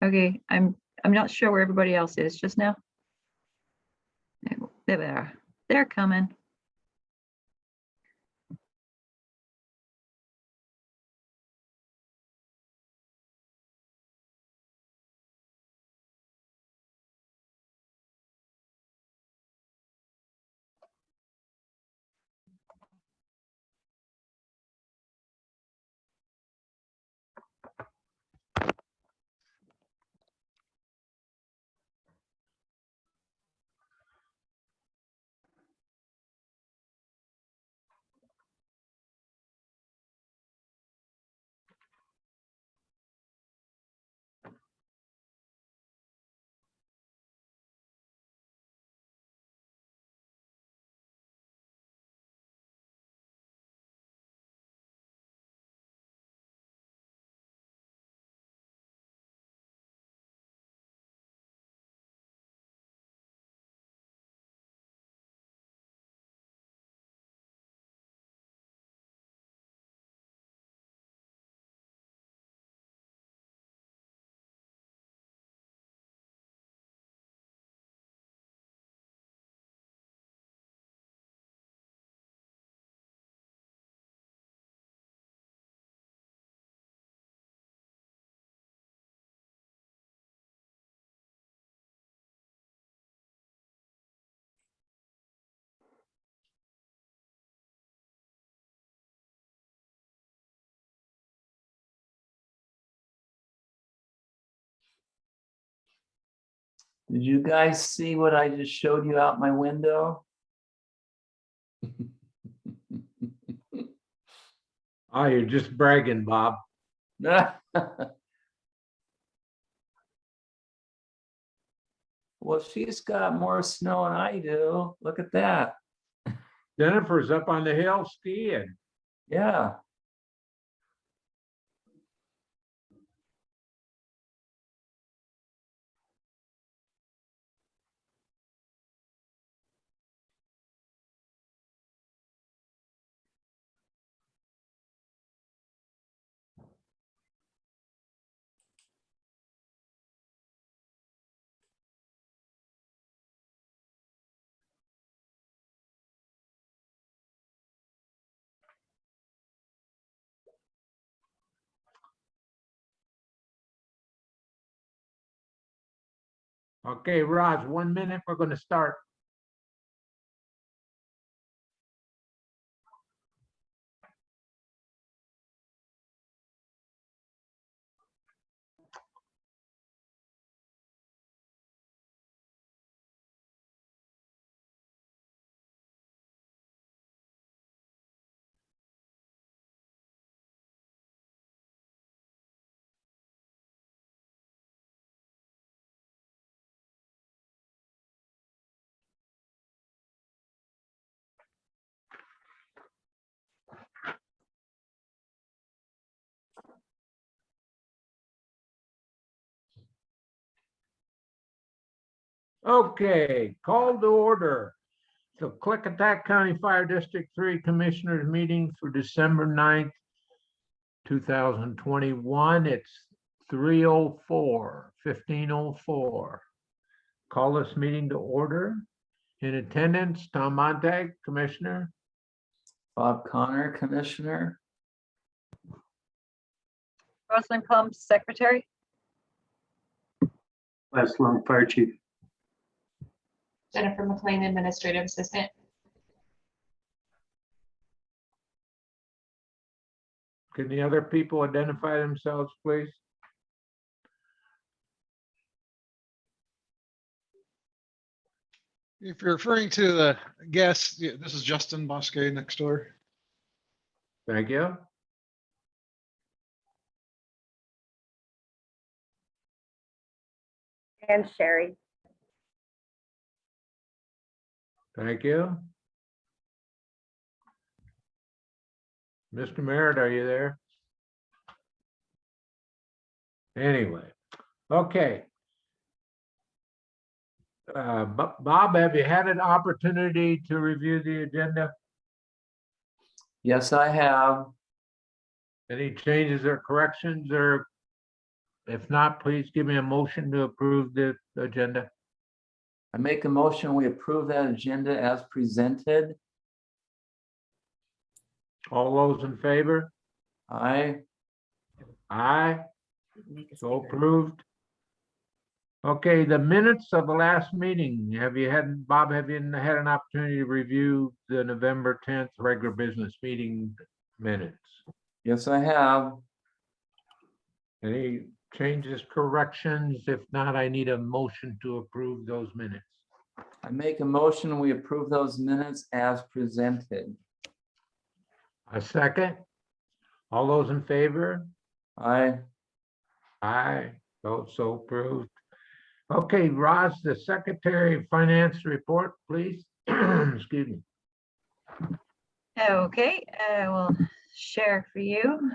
Okay, I'm not sure where everybody else is just now. There, they're coming. Did you guys see what I just showed you out my window? Oh, you're just bragging, Bob. Well, she's got more snow than I do. Look at that. Jennifer's up on the hill skiing. Yeah. Okay, Roz, 1 minute, we're going to start. Okay, call to order. So Klickitat County Fire District 3 Commissioners Meeting for December 9th, 2021. It's 15:04. Call this meeting to order. In attendance, Tom Montag, Commissioner. Bob Connor, Commissioner. Rosalind Plum, Secretary. Les Long, Fire Chief. Jennifer McLean, Administrative Assistant. Can the other people identify themselves, please? If you're referring to the guest, yeah, this is Justin Bosque next door. Thank you. And Sherry. Thank you. Mr. Merritt, are you there? Anyway, okay. Bob, have you had an opportunity to review the agenda? Yes, I have. Any changes or corrections or If not, please give me a motion to approve the agenda. I make a motion, we approve that agenda as presented. All those in favor? Aye. Aye, so approved. Okay, the minutes of the last meeting, Bob, have you had an opportunity to review the November 10th regular business meeting minutes? Yes, I have. Any changes, corrections? If not, I need a motion to approve those minutes. I make a motion, we approve those minutes as presented. A second? All those in favor? Aye. Aye, so approved. Okay, Ross, the Secretary of Finance report, please. Excuse me. Okay, I will share for you.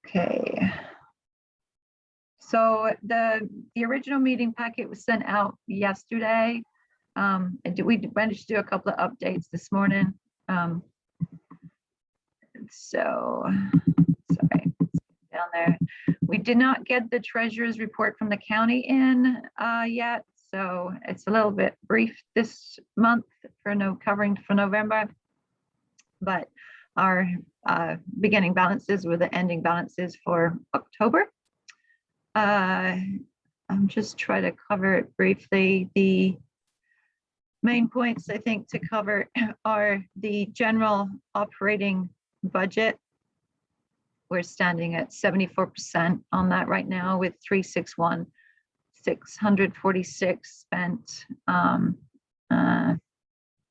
Okay. So the original meeting packet was sent out yesterday. We managed to do a couple of updates this morning. So, sorry, down there. We did not get the treasurer's report from the county in yet, so it's a little bit brief this month for covering for November. But our beginning balances were the ending balances for October. I'm just trying to cover it briefly. The main points I think to cover are the general operating budget. We're standing at 74% on that right now with 646 spent,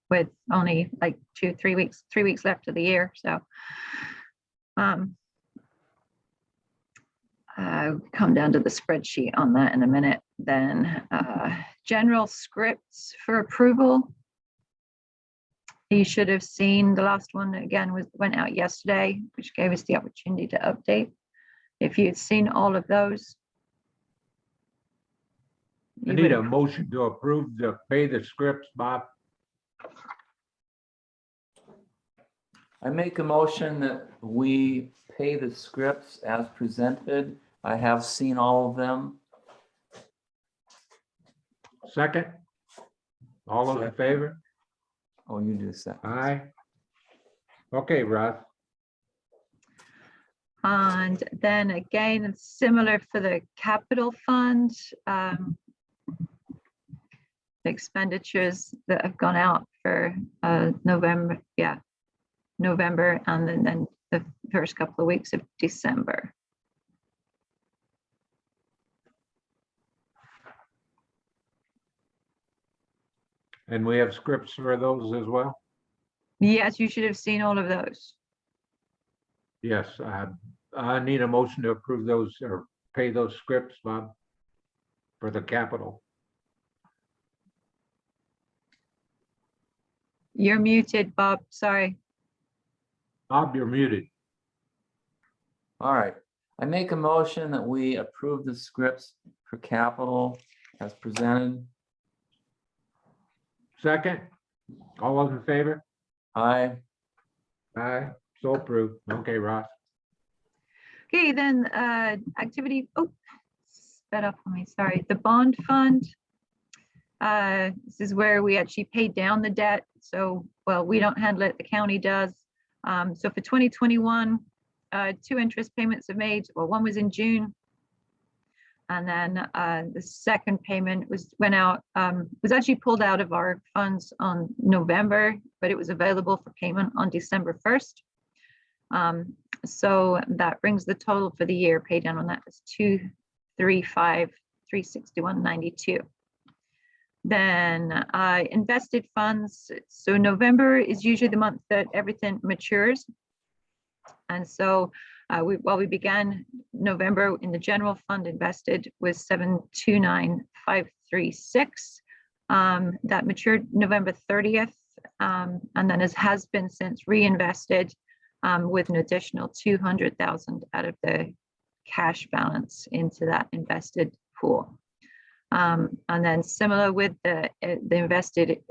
with only like 3 weeks left of the year. So come down to the spreadsheet on that in a minute. Then general scripts for approval. You should have seen the last one again went out yesterday, which gave us the opportunity to update. If you'd seen all of those. I need a motion to approve pay the scripts, Bob. I make a motion that we pay the scripts as presented. I have seen all of them. Second? All those in favor? Oh, you do second. Aye. Okay, Ross. And then again, it's similar for the capital fund. Expenditures that have gone out for November, and then the first couple of weeks of December. And we have scripts for those as well? Yes, you should have seen all of those. Yes, I need a motion to approve those or pay those scripts, Bob, for the capital. You're muted, Bob, sorry. Bob, you're muted. All right. I make a motion that we approve the scripts for capital as presented. Second? All those in favor? Aye. Aye, so approved. Okay, Ross. Okay, then activity, sped up on me, sorry. The bond fund. This is where we actually paid down the debt. So, well, we don't handle it, the county does. So for 2021, 2 interest payments are made. Well, one was in June. And then the second payment was actually pulled out of our funds on November, but it was available for payment on December 1st. So that brings the total for the year paid down on that is $235,361.92. Then invested funds. So November is usually the month that everything matures. And so we began November in the general fund invested was 729,536. That matured November 30th. And then has been since reinvested with an additional 200,000 out of the cash balance into that invested pool. And then similar with the investment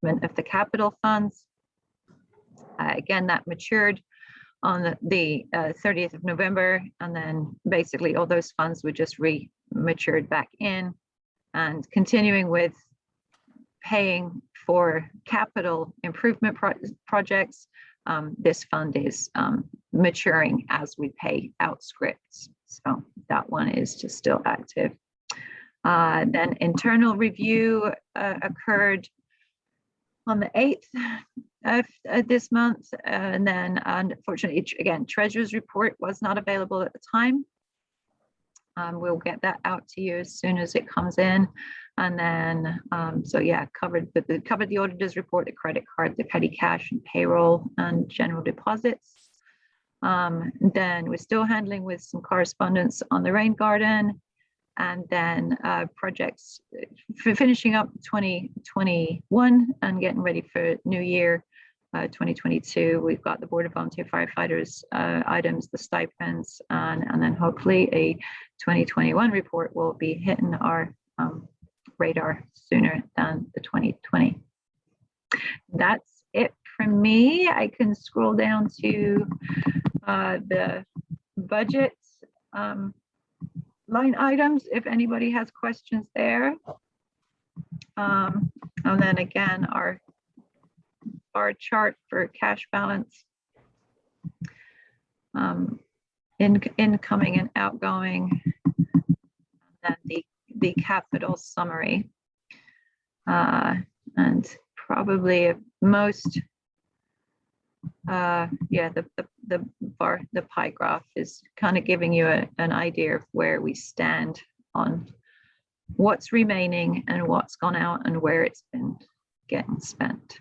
of the capital funds. Again, that matured on the 30th of November, and then basically all those funds were just matured back in, and continuing with paying for capital improvement projects. This fund is maturing as we pay out scripts. So that one is just still active. Then internal review occurred on the 8th of this month. And then unfortunately, again, treasurer's report was not available at the time. We'll get that out to you as soon as it comes in. And then, so yeah, covered the auditor's report, the credit card, the petty cash and payroll and general deposits. Then we're still handling with some correspondence on the rain garden, and then projects for finishing up 2021 and getting ready for new year 2022. We've got the Board of Volunteer Firefighters items, the stipends, and then hopefully a 2021 report will be hitting our radar sooner than the 2020. That's it from me. I can scroll down to the budget line items if anybody has questions there. And then again, our bar chart for cash balance, incoming and outgoing, and then the capital summary. And probably most, yeah, the pie graph is kind of giving you an idea of where we stand on what's remaining and what's gone out and where it's been getting spent.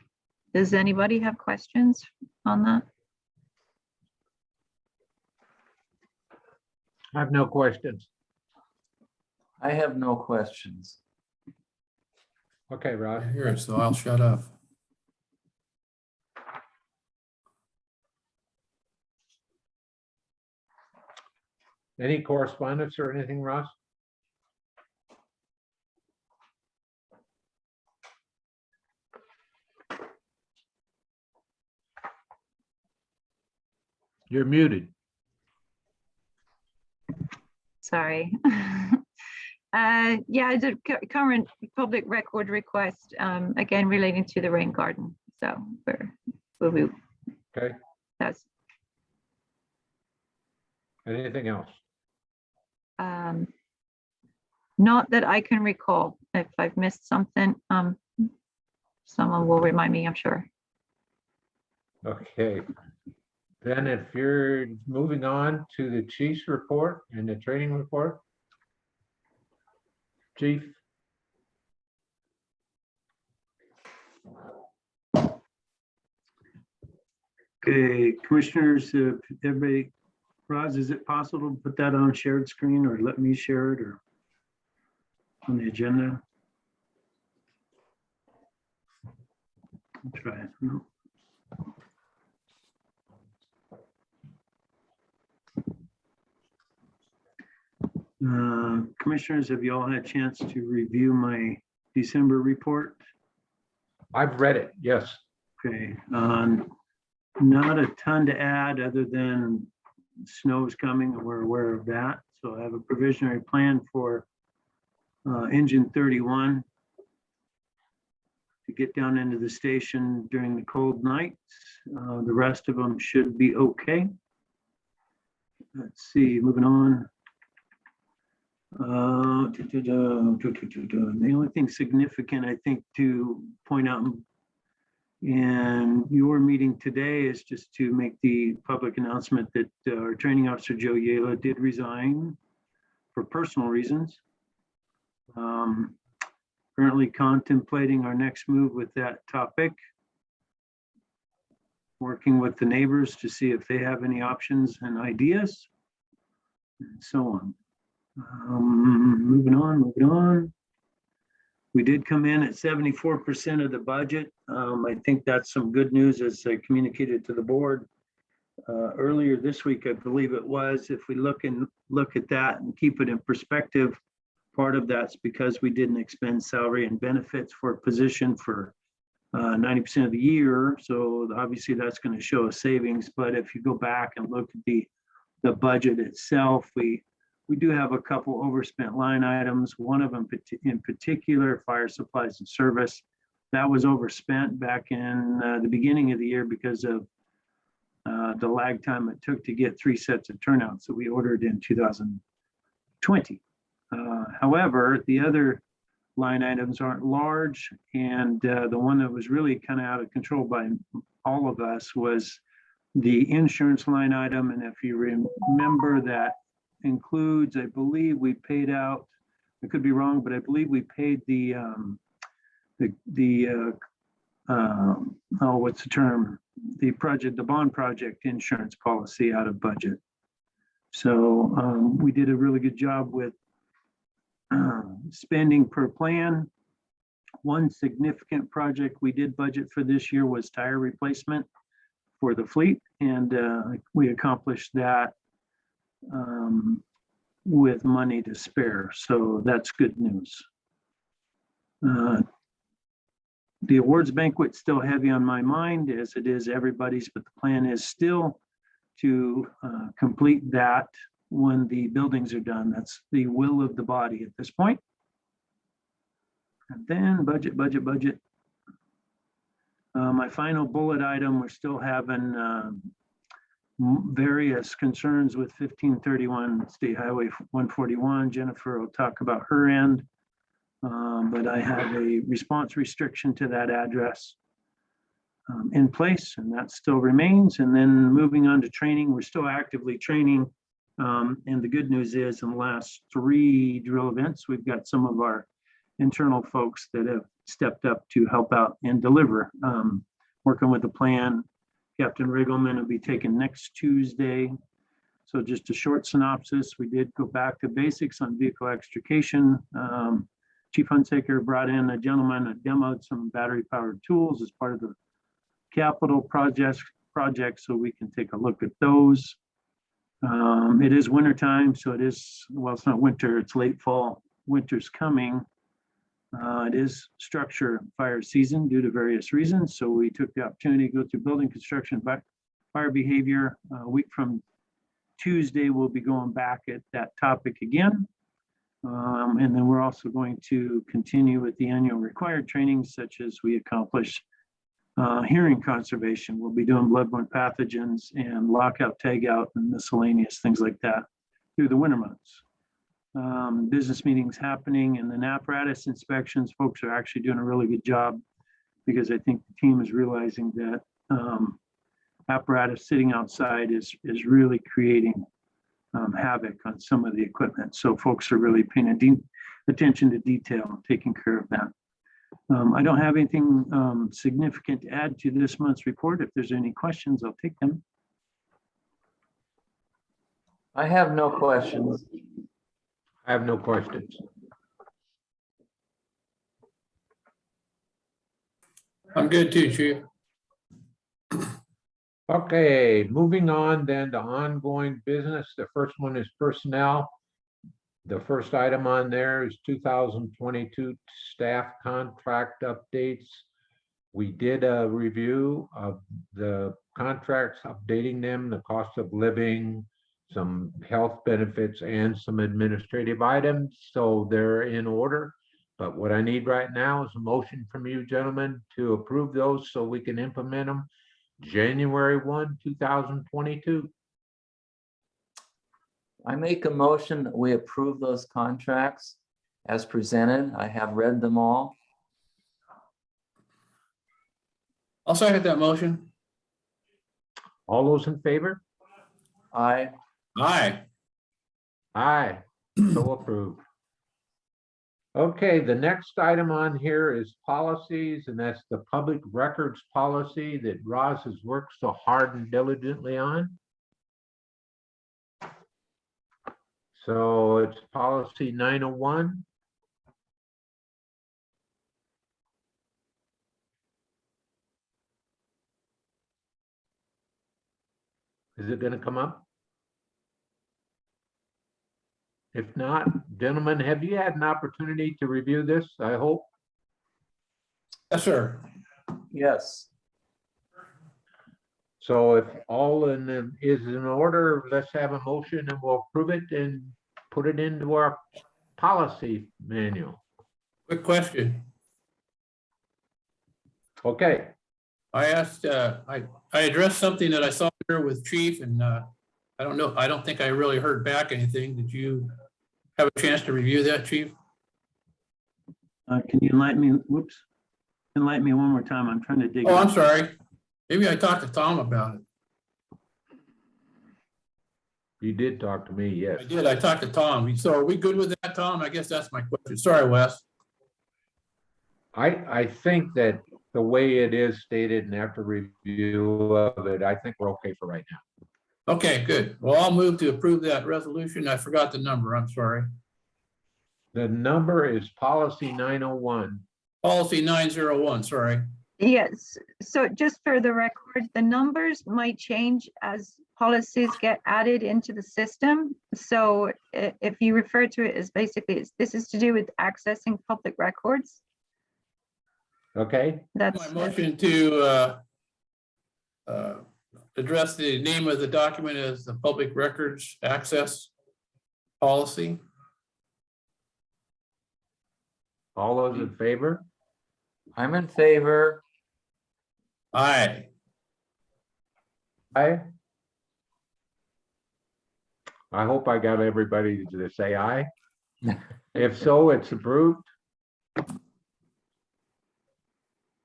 Does anybody have questions on that? I have no questions. I have no questions. Okay, Rod. I hear it, so I'll shut up. Any correspondence or anything, Ross? You're muted. Sorry. Yeah, it's a current public record request, again, relating to the rain garden. So we'll be, Okay. that's Anything else? not that I can recall. If I've missed something, someone will remind me, I'm sure. Okay. Then if you're moving on to the chief's report and the training report. Chief? Okay, commissioners, everybody, Roz, is it possible to put that on shared screen or let me share it or on the agenda? I'll try it. No. Commissioners, have you all had a chance to review my December report? I've read it, yes. Okay, not a ton to add other than snow's coming and we're aware of that. So I have a provisionary plan for engine 31 to get down into the station during the cold nights. The rest of them should be okay. Let's see, moving on. The only thing significant, I think, to point out in your meeting today is just to make the public announcement that our training officer, Joe Yela, did resign for personal reasons. Currently contemplating our next move with that topic. Working with the neighbors to see if they have any options and ideas, and so on. Moving on. We did come in at 74% of the budget. I think that's some good news, as I communicated to the board earlier this week, I believe it was. If we look at that and keep it in perspective, Part of that's because we didn't expend salary and benefits for a position for 90% of the year. So obviously that's going to show a savings. But if you go back and look at the budget itself, we do have a couple overspent line items. One of them in particular, fire supplies and service, that was overspent back in the beginning of the year because of the lag time it took to get 3 sets of turnouts that we ordered in 2020. However, the other line items aren't large, and the one that was really kind of out of control by all of us was the insurance line item. And if you remember, that includes, I believe we paid out, I could be wrong, but I believe we paid what's the term? The bond project insurance policy out of budget. So we did a really good job with spending per plan. One significant project we did budget for this year was tire replacement for the fleet, and we accomplished that with money to spare. So that's good news. The awards banquet's still heavy on my mind, as it is everybody's, but the plan is still to complete that when the buildings are done. That's the will of the body at this point. And then budget. My final bullet item, we're still having various concerns with 1531 State Highway 141. Jennifer will talk about her end. But I have a response restriction to that address in place, and that still remains. And then moving on to training, we're still actively training. And the good news is, in the last 3 drill events, we've got some of our internal folks that have stepped up to help out and deliver, working with the plan. Captain Riggleman will be taken next Tuesday. So just a short synopsis, we did go back to basics on vehicle extrication. Chief Hunsaker brought in a gentleman that demoed some battery powered tools as part of the capital project, so we can take a look at those. It is winter time, so it is, well, it's not winter, it's late fall. Winter's coming. It is structure fire season due to various reasons, so we took the opportunity to go through building construction, fire behavior. A week from Tuesday, we'll be going back at that topic again. And then we're also going to continue with the annual required trainings, such as we accomplish hearing conservation. We'll be doing bloodborne pathogens and lockout, tagout, and miscellaneous things like that through the winter months. Business meetings happening, and then apparatus inspections. Folks are actually doing a really good job, because I think the team is realizing that apparatus sitting outside is really creating havoc on some of the equipment. So folks are really paying attention to detail, taking care of that. I don't have anything significant to add to this month's report. If there's any questions, I'll take them. I have no questions. I have no questions. I'm good too, Chief. Okay, moving on then to ongoing business. The first one is personnel. The first item on there is 2022 staff contract updates. We did a review of the contracts, updating them, the cost of living, some health benefits, and some administrative items. So they're in order. But what I need right now is a motion from you gentlemen to approve those so we can implement them January 1, 2022. I make a motion that we approve those contracts as presented. I have read them all. I'll second that motion. All those in favor? Aye. Aye. Aye, so approved. Okay, the next item on here is policies, and that's the public records policy that Roz has worked so hard and diligently on. So it's policy 901. Is it going to come up? If not, gentlemen, have you had an opportunity to review this? I hope. Yes, sir. Yes. So if all is in order, let's have a motion and we'll approve it and put it into our policy manual. Quick question. Okay, I asked, I addressed something that I saw here with Chief and I don't know, I don't think I really heard back anything. Did you have a chance to review that, Chief? Can you enlighten me, whoops, enlighten me one more time, I'm trying to dig. Oh, it I'm up. sorry. Maybe I talked to Tom about it. you did talk to me, yes. I did. I talked to Tom. So are we good with that, Tom? I guess that's my question. Sorry, Wes. I think that the way it is stated and after review of it, I think we're okay for right now. Okay, good. Well, I'll move to approve that resolution. I forgot the number. I'm sorry. The number is policy 901. Policy 901, sorry. Yes, so just for the record, the numbers might change as policies get added into the system. So if you refer to it as basically, this is to do with accessing public records. Okay, My That's, motion to address the name of the document as the Public Records Access Policy. all those in favor? I'm in favor. Aye. Aye. I hope I got everybody to say aye. If so, it's approved.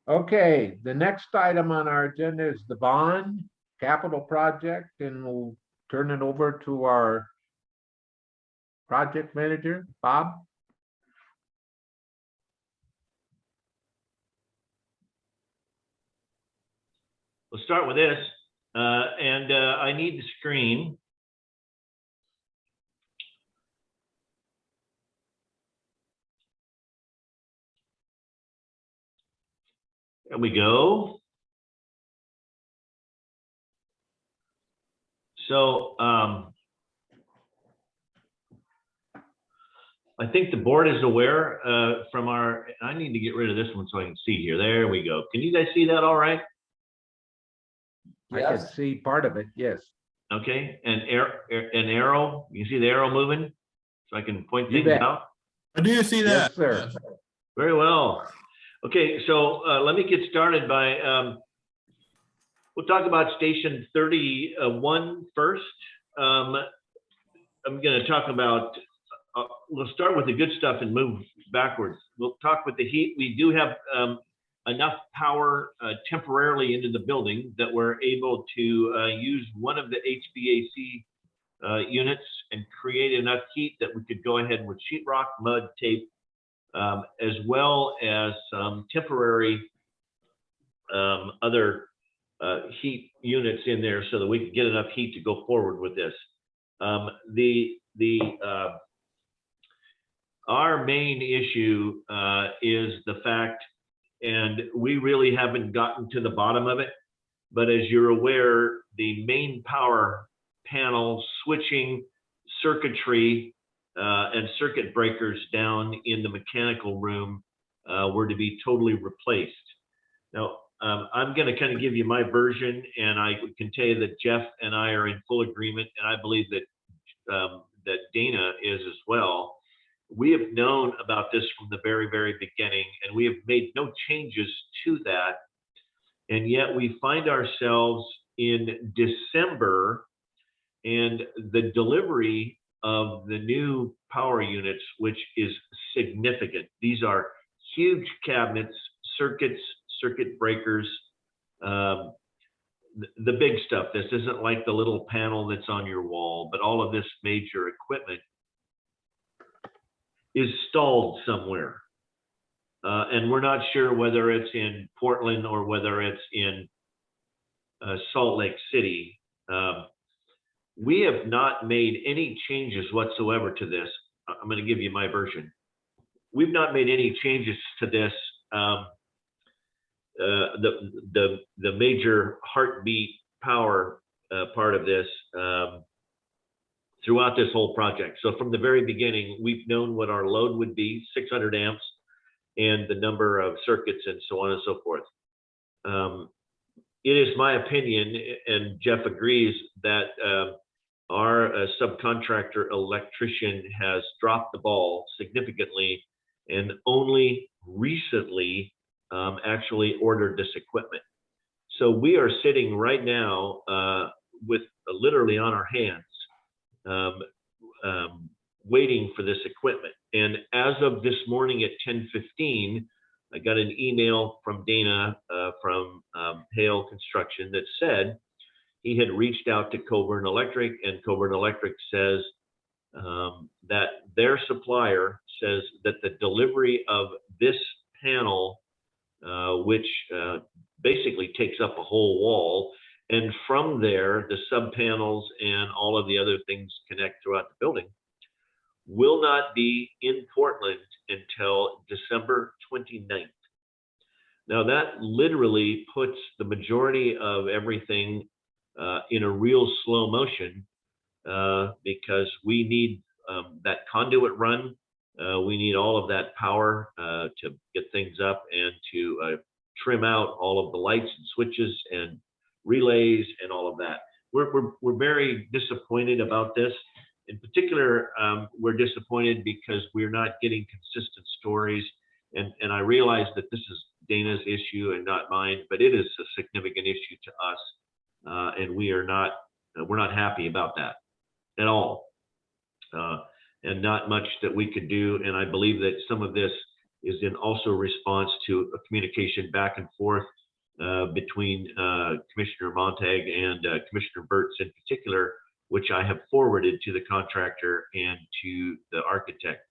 Okay, the next item on our agenda is the bond capital project, and we'll turn it over to our project manager, Bob. We'll start with this, and I need the screen. There we go. So I think the board is aware from our, I need to get rid of this one so I can see here. There we go. Can you guys see that all right? I can Yes. see part of it, yes. Okay, and an arrow, you can see the arrow moving? So I can point You things bet. out? I do see Yes, that. sir. Very well. Okay, so let me get started by, we'll talk about station 31 first. I'm going to talk about, we'll start with the good stuff and move backwards. We'll talk with the heat. We do have enough power temporarily into the building that we're able to use one of the HVAC units and create enough heat that we could go ahead with sheetrock, mud, tape, as well as some temporary other heat units in there so that we can get enough heat to go forward with this. Our main issue is the fact, and we really haven't gotten to the bottom of it, but as you're aware, the main power panel switching circuitry and circuit breakers down in the mechanical room were to be totally replaced. Now, I'm going to kind of give you my version, and I can tell you that Jeff and I are in full agreement, and I believe that that Dana is as well. We have known about this from the very, very beginning, and we have made no changes to that. And yet we find ourselves in December, and the delivery of the new power units, which is significant. These are huge cabinets, circuits, circuit breakers, the big stuff. This isn't like the little panel that's on your wall, but all of this major equipment is stalled somewhere. And we're not sure whether it's in Portland or whether it's in Salt Lake City. We have not made any changes whatsoever to this. I'm going to give you my version. We've not made any changes to this. The major heartbeat power part of this throughout this whole project. So from the very beginning, we've known what our load would be, 600 amps, and the number of circuits and so on and so forth. It is my opinion, and Jeff agrees, that our subcontractor electrician has dropped the ball significantly and only recently actually ordered this equipment. So we are sitting right now with literally on our hands waiting for this equipment. And as of this morning at 10:15, I got an email from Dana from Hale Construction that said he had reached out to Coburn Electric, and Coburn Electric says that their supplier says that the delivery of this panel, which basically takes up a whole wall, and from there, the sub panels and all of the other things connect throughout the building, will not be in Portland until December 29th. Now that literally puts the majority of everything in a real slow motion because we need that conduit run. We need all of that power to get things up and to trim out all of the lights and switches and relays and all of that. We're very disappointed about this. In particular, we're disappointed because we're not getting consistent stories. And I realize that this is Dana's issue and not mine, but it is a significant issue to us. And we're not happy about that at all. And not much that we could do. And I believe that some of this is in also response to a communication back and forth between Commissioner Montag and Commissioner Burtz in particular, which I have forwarded to the contractor and to the architect.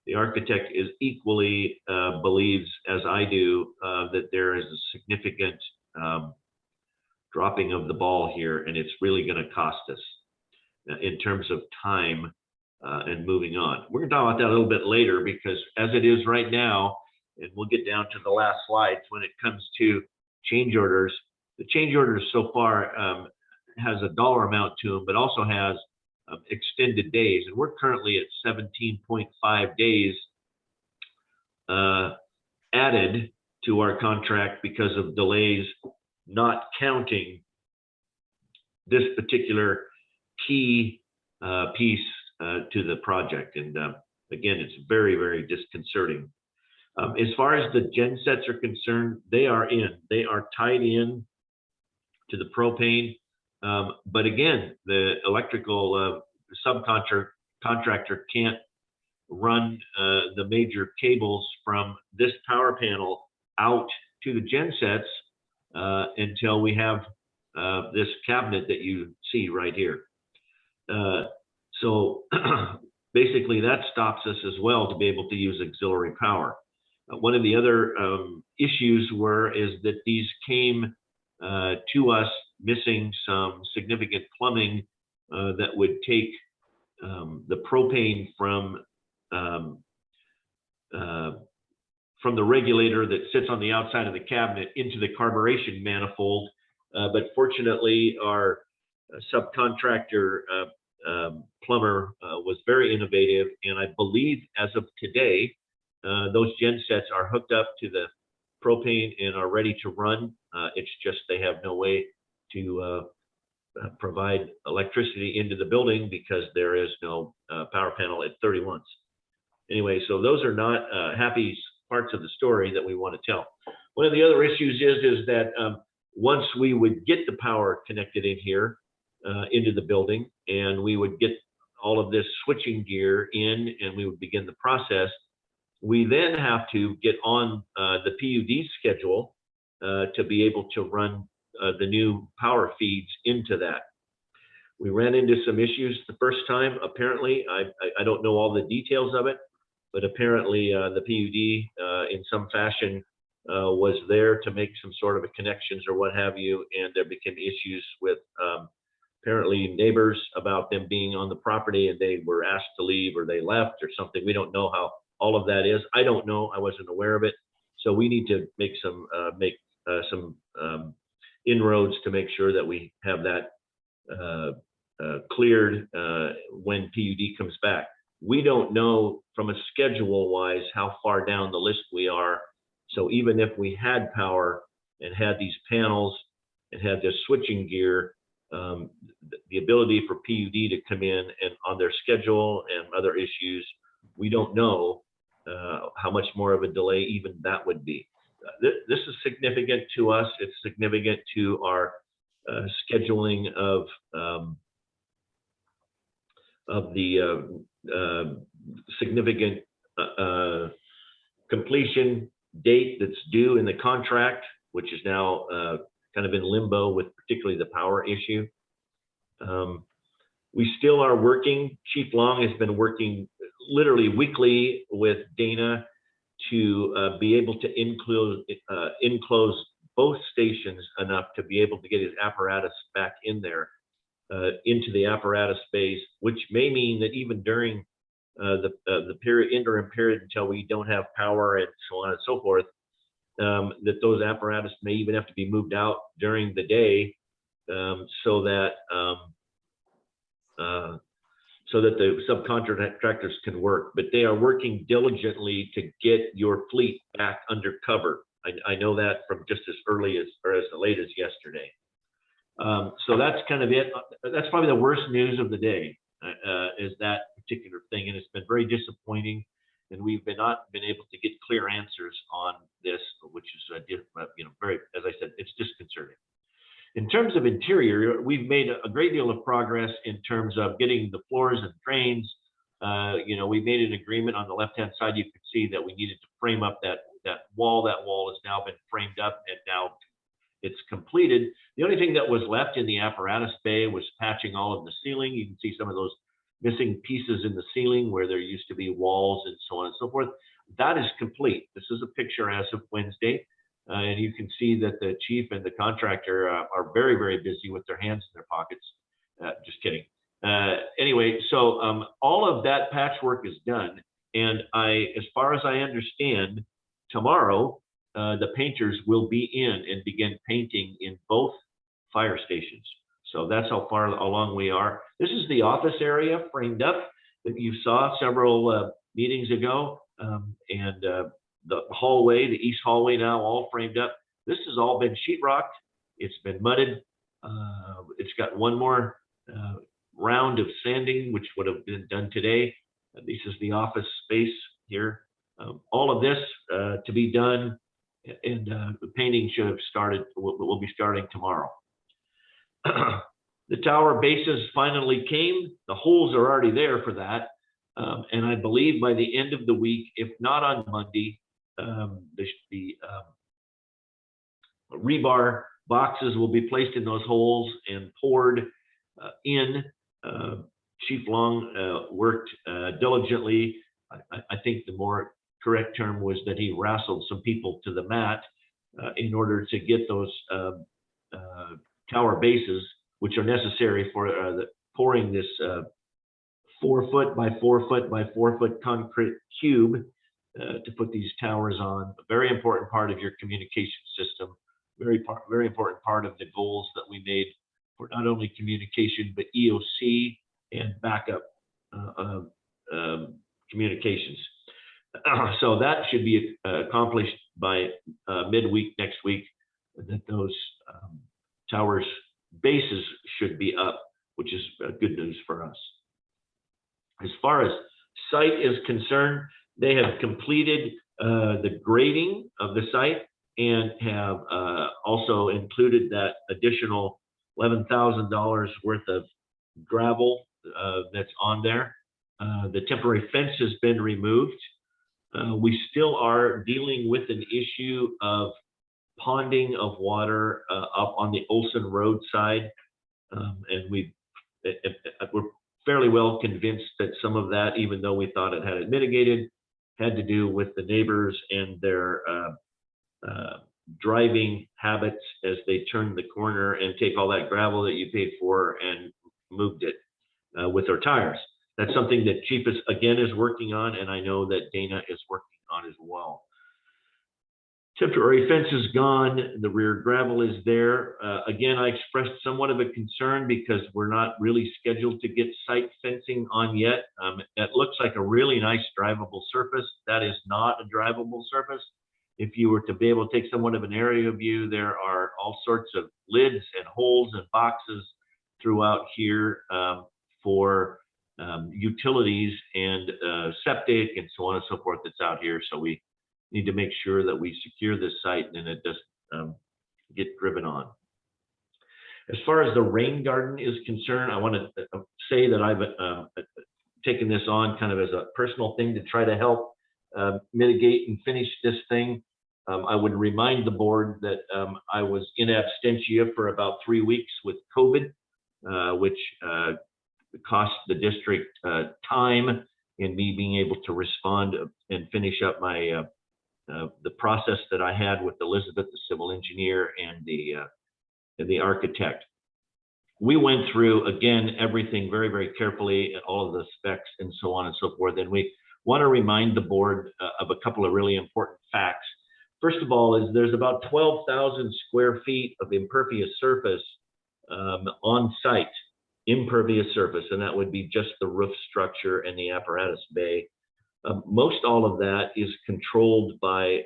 The architect is equally believes, as I do, that there is a significant dropping of the ball here, and it's really going to cost us in terms of time and moving on. We're going to talk about that a little bit later, because as it is right now, and we'll get down to the last slides when it comes to change orders. The change orders so far has a dollar amount to them, but also has extended days. And we're currently at 17.5 days added to our contract because of delays, not counting this particular key piece to the project. And again, it's very, very disconcerting. As far as the gen sets are concerned, they are tied in to the propane. But again, the electrical subcontractor can't run the major cables from this power panel out to the gen sets until we have this cabinet that you see right here. So basically that stops us as well to be able to use auxiliary power. One of the other issues is that these came to us missing some significant plumbing that would take the propane from the regulator that sits on the outside of the cabinet into the carburation manifold. But fortunately, our subcontractor plumber was very innovative, and I believe as of today, those gen sets are hooked up to the propane and are ready to run. It's just they have no way to provide electricity into the building because there is no power panel at 31s. Anyway, so those are not happy parts of the story that we want to tell. One of the other issues is that once we would get the power connected in here into the building, and we would get all of this switching gear in, and we would begin the process, we then have to get on the PUD schedule to be able to run the new power feeds into that. We ran into some issues the first time. Apparently, I don't know all the details of it, but apparently the PUD in some fashion was there to make some sort of a connections or what have you, and there became issues with apparently neighbors about them being on the property, and they were asked to leave or they left or something. We don't know how all of that is. I don't know. I wasn't aware of it. So we need to make some inroads to make sure that we have that cleared when PUD comes back. We don't know from a schedule wise how far down the list we are. So even if we had power and had these panels and had this switching gear, the ability for PUD to come in and on their schedule and other issues, we don't know how much more of a delay even that would be. This is significant to us. It's significant to our scheduling of the significant completion date that's due in the contract, which is now kind of in limbo with particularly the power issue. We still are working. Chief Long has been working literally weekly with Dana to be able to enclose both stations enough to be able to get his apparatus back in there, into the apparatus space, which may mean that even during the interim period until we don't have power and so on and so forth, that those apparatus may even have to be moved out during the day, so that the subcontractors can work. But they are working diligently to get your fleet back under cover. I know that from just as early as, or as late as yesterday. So that's kind of it. That's probably the worst news of the day, is that particular thing. And it's been very disappointing. And we've not been able to get clear answers on this, which is, very, as I said, it's disconcerting. In terms of interior, we've made a great deal of progress in terms of getting the floors and drains. We made an agreement on the left-hand side. You can see that we needed to frame up that wall. That wall has now been framed up and now it's completed. The only thing that was left in the apparatus bay was patching all of the ceiling. You can see some of those missing pieces in the ceiling where there used to be walls and so on and so forth. That is complete. This is a picture as of Wednesday. And you can see that the chief and the contractor are very, very busy with their hands in their pockets. Just kidding. Anyway, so all of that patchwork is done. And as far as I understand, tomorrow, the painters will be in and begin painting in both fire stations. So that's how far along we are. This is the office area framed up that you saw several meetings ago. The hallway, the east hallway now all framed up. This has all been sheetrocked. It's been mudded. It's got one more round of sanding, which would have been done today. This is the office space here. All of this to be done, and the painting should have started, will be starting tomorrow. The tower bases finally came. The holes are already there for that. And I believe by the end of the week, if not on Monday, the rebar boxes will be placed in those holes and poured in. Chief Long worked diligently. I think the more correct term was that he wrestled some people to the mat in order to get those tower bases, which are necessary for pouring this 4 foot by 4 foot by 4 foot concrete cube to put these towers on. A very important part of your communication system, very important part of the goals that we made for not only communication, but EOC and backup communications. So that should be accomplished by midweek next week, that those towers bases should be up, which is good news for us. As far as site is concerned, they have completed the grading of the site and have also included that additional $11,000 worth of gravel that's on there. The temporary fence has been removed. We still are dealing with an issue of ponding of water up on the Olson Road side. And we're fairly well convinced that some of that, even though we thought it had it mitigated, had to do with the neighbors and their driving habits as they turned the corner and take all that gravel that you paid for and moved it with their tires. That's something that Chief is working on, and I know that Dana is working on as well. Temporary fence is gone. The rear gravel is there. Again, I expressed somewhat of a concern because we're not really scheduled to get site fencing on yet. It looks like a really nice drivable surface. That is not a drivable surface. If you were to be able to take somewhat of an area view, there are all sorts of lids and holes and boxes throughout here for utilities and septic and so on and so forth that's out here. So we need to make sure that we secure this site and it doesn't get driven on. As far as the rain garden is concerned, I want to say that I've taken this on kind of as a personal thing to try to help mitigate and finish this thing. I would remind the board that I was in absentia for about 3 weeks with COVID, which cost the district time in me being able to respond and finish up my the process that I had with Elizabeth, the civil engineer, and the architect. We went through, again, everything very, very carefully, all of the specs and so on and so forth. And we want to remind the board of a couple of really important facts. First of all, is there's about 12,000 square feet of impervious surface on site, impervious surface, and that would be just the roof structure and the apparatus bay. Most all of that is controlled by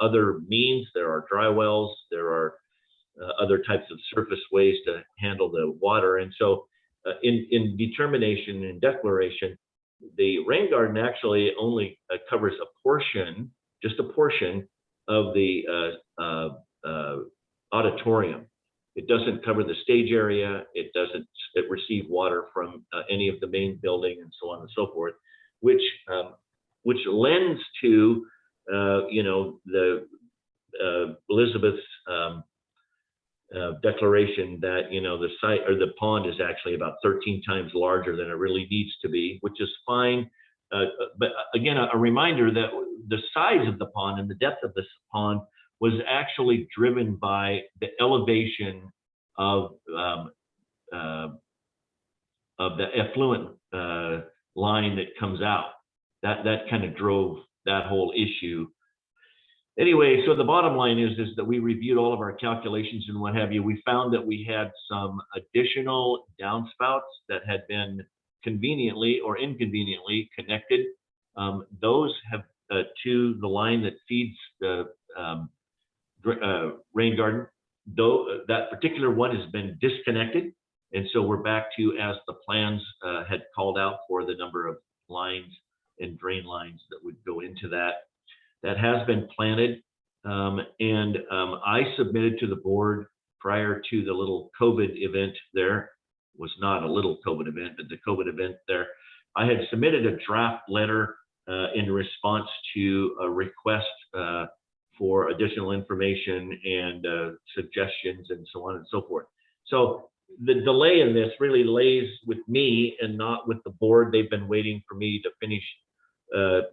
other means. There are dry wells, there are other types of surface ways to handle the water. And so in determination and declaration, the rain garden actually only covers a portion, just a portion of the auditorium. It doesn't cover the stage area. It doesn't receive water from any of the main building and so on and so forth, which lends to, you know, the Elizabeth's declaration that, you know, the site or the pond is actually about 13 times larger than it really needs to be, which is fine. But again, a reminder that the size of the pond and the depth of this pond was actually driven by the elevation of the effluent line that comes out. That kind of drove that whole issue. Anyway, so the bottom line is that we reviewed all of our calculations and what have you. We found that we had some additional downspouts that had been conveniently or inconveniently connected. Those have to the line that feeds the rain garden. Though that particular one has been disconnected, and so we're back to as the plans had called out for the number of lines and drain lines that would go into that. That has been planted, and I submitted to the board prior to the little COVID event. There was not a little COVID event, but the COVID event there. I had submitted a draft letter in response to a request for additional information and suggestions and so on and so forth. So the delay in this really lays with me and not with the board. They've been waiting for me to finish,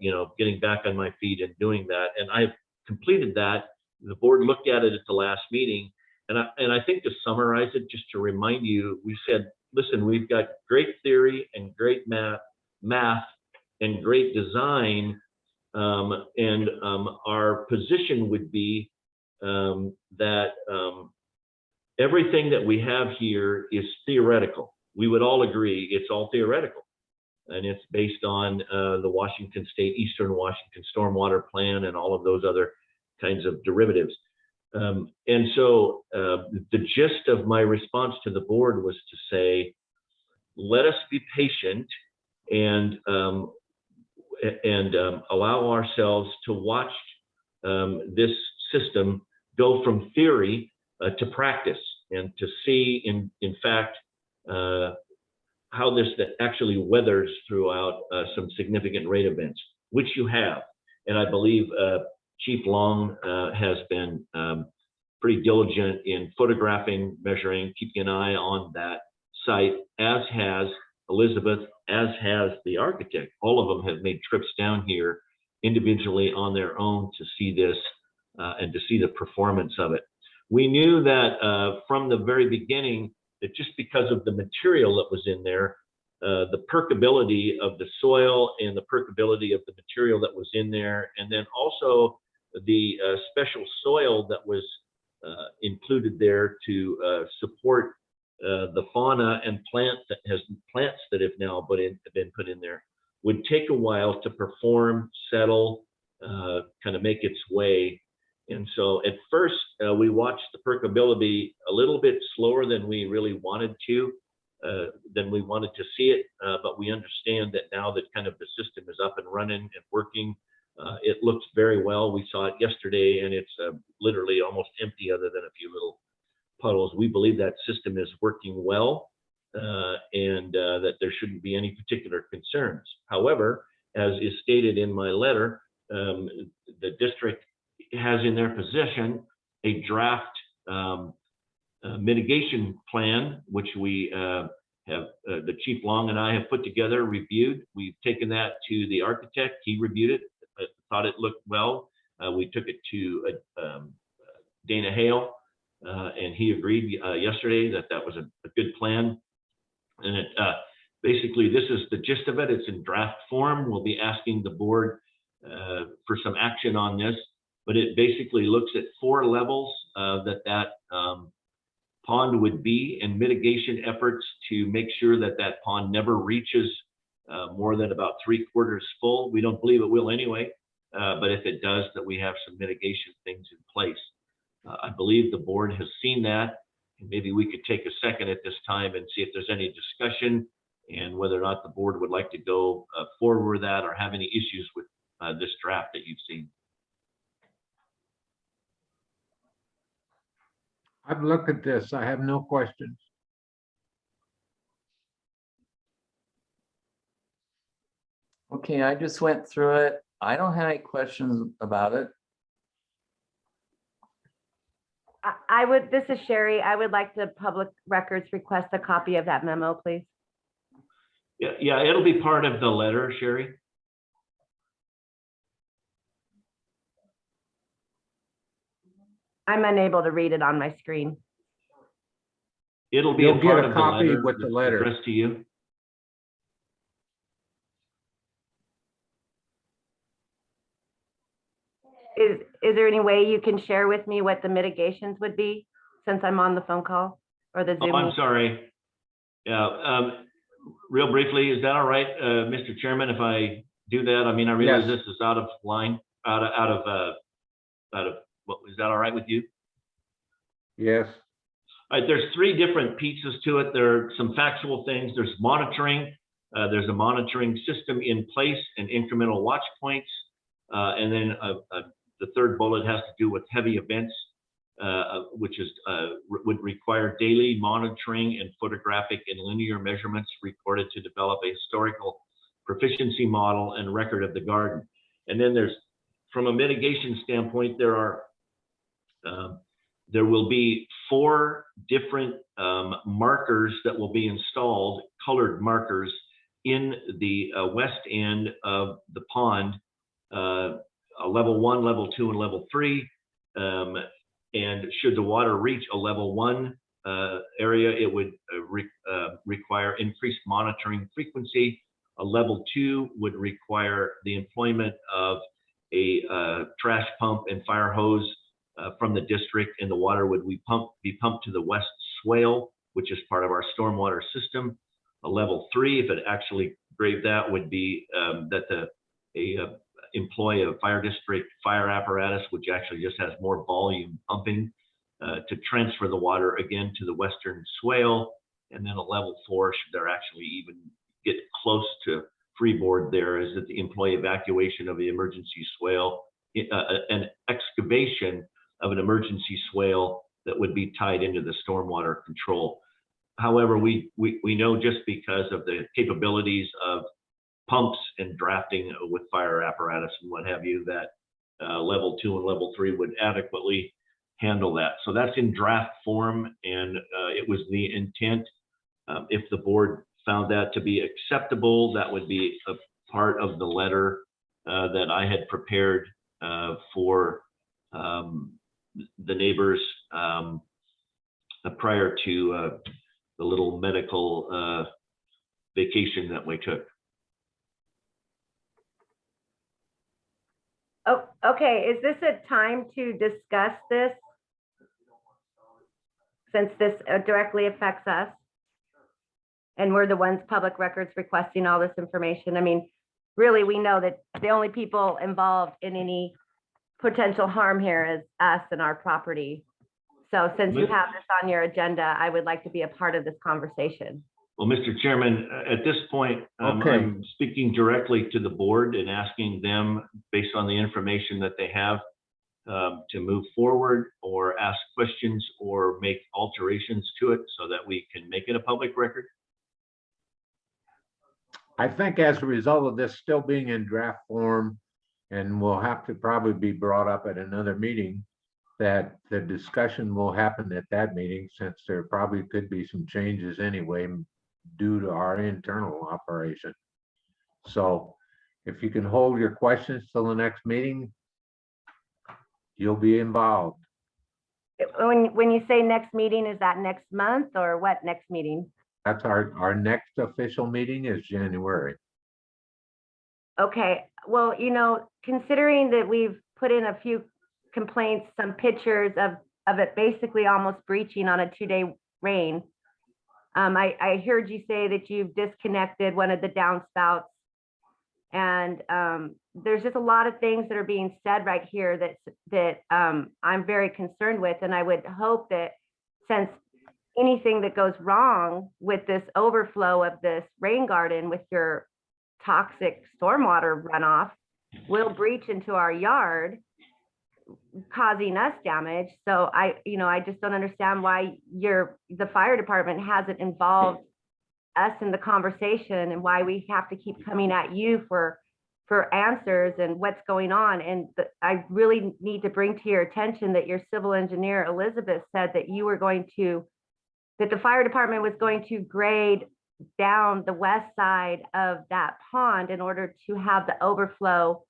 you know, getting back on my feet and doing that. And I've completed that. The board looked at it at the last meeting. And I think to summarize it, just to remind you, we said, listen, we've got great theory and great math and great design. And our position would be that everything that we have here is theoretical. We would all agree it's all theoretical. And it's based on the Washington State, Eastern Washington Stormwater Plan and all of those other kinds of derivatives. And so the gist of my response to the board was to say, let us be patient and allow ourselves to watch this system go from theory to practice and to see in fact how this actually weathers throughout some significant rain events, which you have. And I believe Chief Long has been pretty diligent in photographing, measuring, keeping an eye on that site, as has Elizabeth, as has the architect. All of them have made trips down here individually on their own to see this and to see the performance of it. We knew that from the very beginning that just because of the material that was in there, the percolability of the soil and the percolability of the material that was in there, and then also the special soil that was included there to support the fauna and plants that have now been put in there would take a while to perform, settle, kind of make its way. And so at first we watched the percolability a little bit slower than we really wanted to, see it. But we understand that now that kind of the system is up and running and working, it looks very well. We saw it yesterday and it's literally almost empty other than a few little puddles. We believe that system is working well and that there shouldn't be any particular concerns. However, as is stated in my letter, the district has in their possession a draft mitigation plan, which we have, the Chief Long and I have put together, reviewed. We've taken that to the architect. He reviewed it, thought it looked well. We took it to Dana Hale, and he agreed yesterday that that was a good plan. And it basically, this is the gist of it. It's in draft form. We'll be asking the board for some action on this, but it basically looks at 4 levels that pond would be, and mitigation efforts to make sure that that pond never reaches more than about 3/4 full. We don't believe it will anyway, but if it does, that we have some mitigation things in place. I believe the board has seen that, and maybe we could take a second at this time and see if there's any discussion and whether or not the board would like to go forward with that or have any issues with this draft that you've seen. I've looked at this. I have no questions. Okay, I just went through it. I don't have any questions about it. I would, this is Sherry. I would like to public records request a copy of that memo, please. Yeah, it'll be part of the letter, Sherry. I'm unable to read it on my screen. It'll be You'll a get part a of copy the letter with the that's letter. addressed to you. Is there any way you can share with me what the mitigations would be since I'm on the phone call or the Zoom? Oh, I'm meeting? sorry. Yeah, real briefly, is that all right, Mr. Chairman, if I do that? I mean, I realize Yes. this is out of line, out of, what, is that all right with you? Yes. All right, there's 3 different pieces to it. There are some factual things. There's monitoring. There's a monitoring system in place and incremental watch points. And then the 3rd bullet has to do with heavy events, which is would require daily monitoring and photographic and linear measurements recorded to develop a historical proficiency model and record of the garden. And then there's, from a mitigation standpoint, there will be 4 different markers that will be installed, colored markers, in the west end of the pond, level 1, level 2, and level 3. And should the water reach a level 1 area, it would require increased monitoring frequency. A level 2 would require the employment of a trash pump and fire hose from the district, and the water would be pumped to the west swale, which is part of our stormwater system. A level 3, if it actually graved that, would be that employ a fire district fire apparatus, which actually just has more volume pumping to transfer the water again to the western swale. And then a level 4, should there actually even get close to freeboard, there is that the employee evacuation of the emergency swale, an excavation of an emergency swale that would be tied into the stormwater control. However, we know, just because of the capabilities of pumps and drafting with fire apparatus and what have you, that level 2 and level 3 would adequately handle that. So that's in draft form, and it was the intent. If the board found that to be acceptable, that would be a part of the letter that I had prepared for the neighbors prior to the little medical vacation that we took. Oh, Okay, is this a time to discuss this? Since this directly affects us? And we're the ones, public records, requesting all this information. I mean, really, we know that the only people involved in any potential harm here is us and our property. So since you have this on your agenda, I would like to be a part of this conversation. Well, Mr. Chairman, at this point, Okay. I'm speaking directly to the board and asking them, based on the information that they have, to move forward or ask questions or make alterations to it so that we can make it a public record. I think as a result of this still being in draft form, and will have to probably be brought up at another meeting, that the discussion will happen at that meeting, since there probably could be some changes anyway due to our internal operation. So if you can hold your questions till the next meeting, you'll be involved. When you say next meeting, is that next month or what next meeting? That's our next official meeting is January. Okay, well, you know, considering that we've put in a few complaints, some pictures of it basically almost breaching on a 2-day rain. I heard you say that you've disconnected one of the downspouts. And there's just a lot of things that are being said right here that I'm very concerned with. And I would hope that since anything that goes wrong with this overflow of this rain garden with your toxic stormwater runoff will breach into our yard, causing us damage. So I just don't understand why the fire department hasn't involved us in the conversation, and why we have to keep coming at you for answers and what's going on. And I really need to bring to your attention that your civil engineer, Elizabeth, said that that the fire department was going to grade down the west side of that pond in order to have the overflow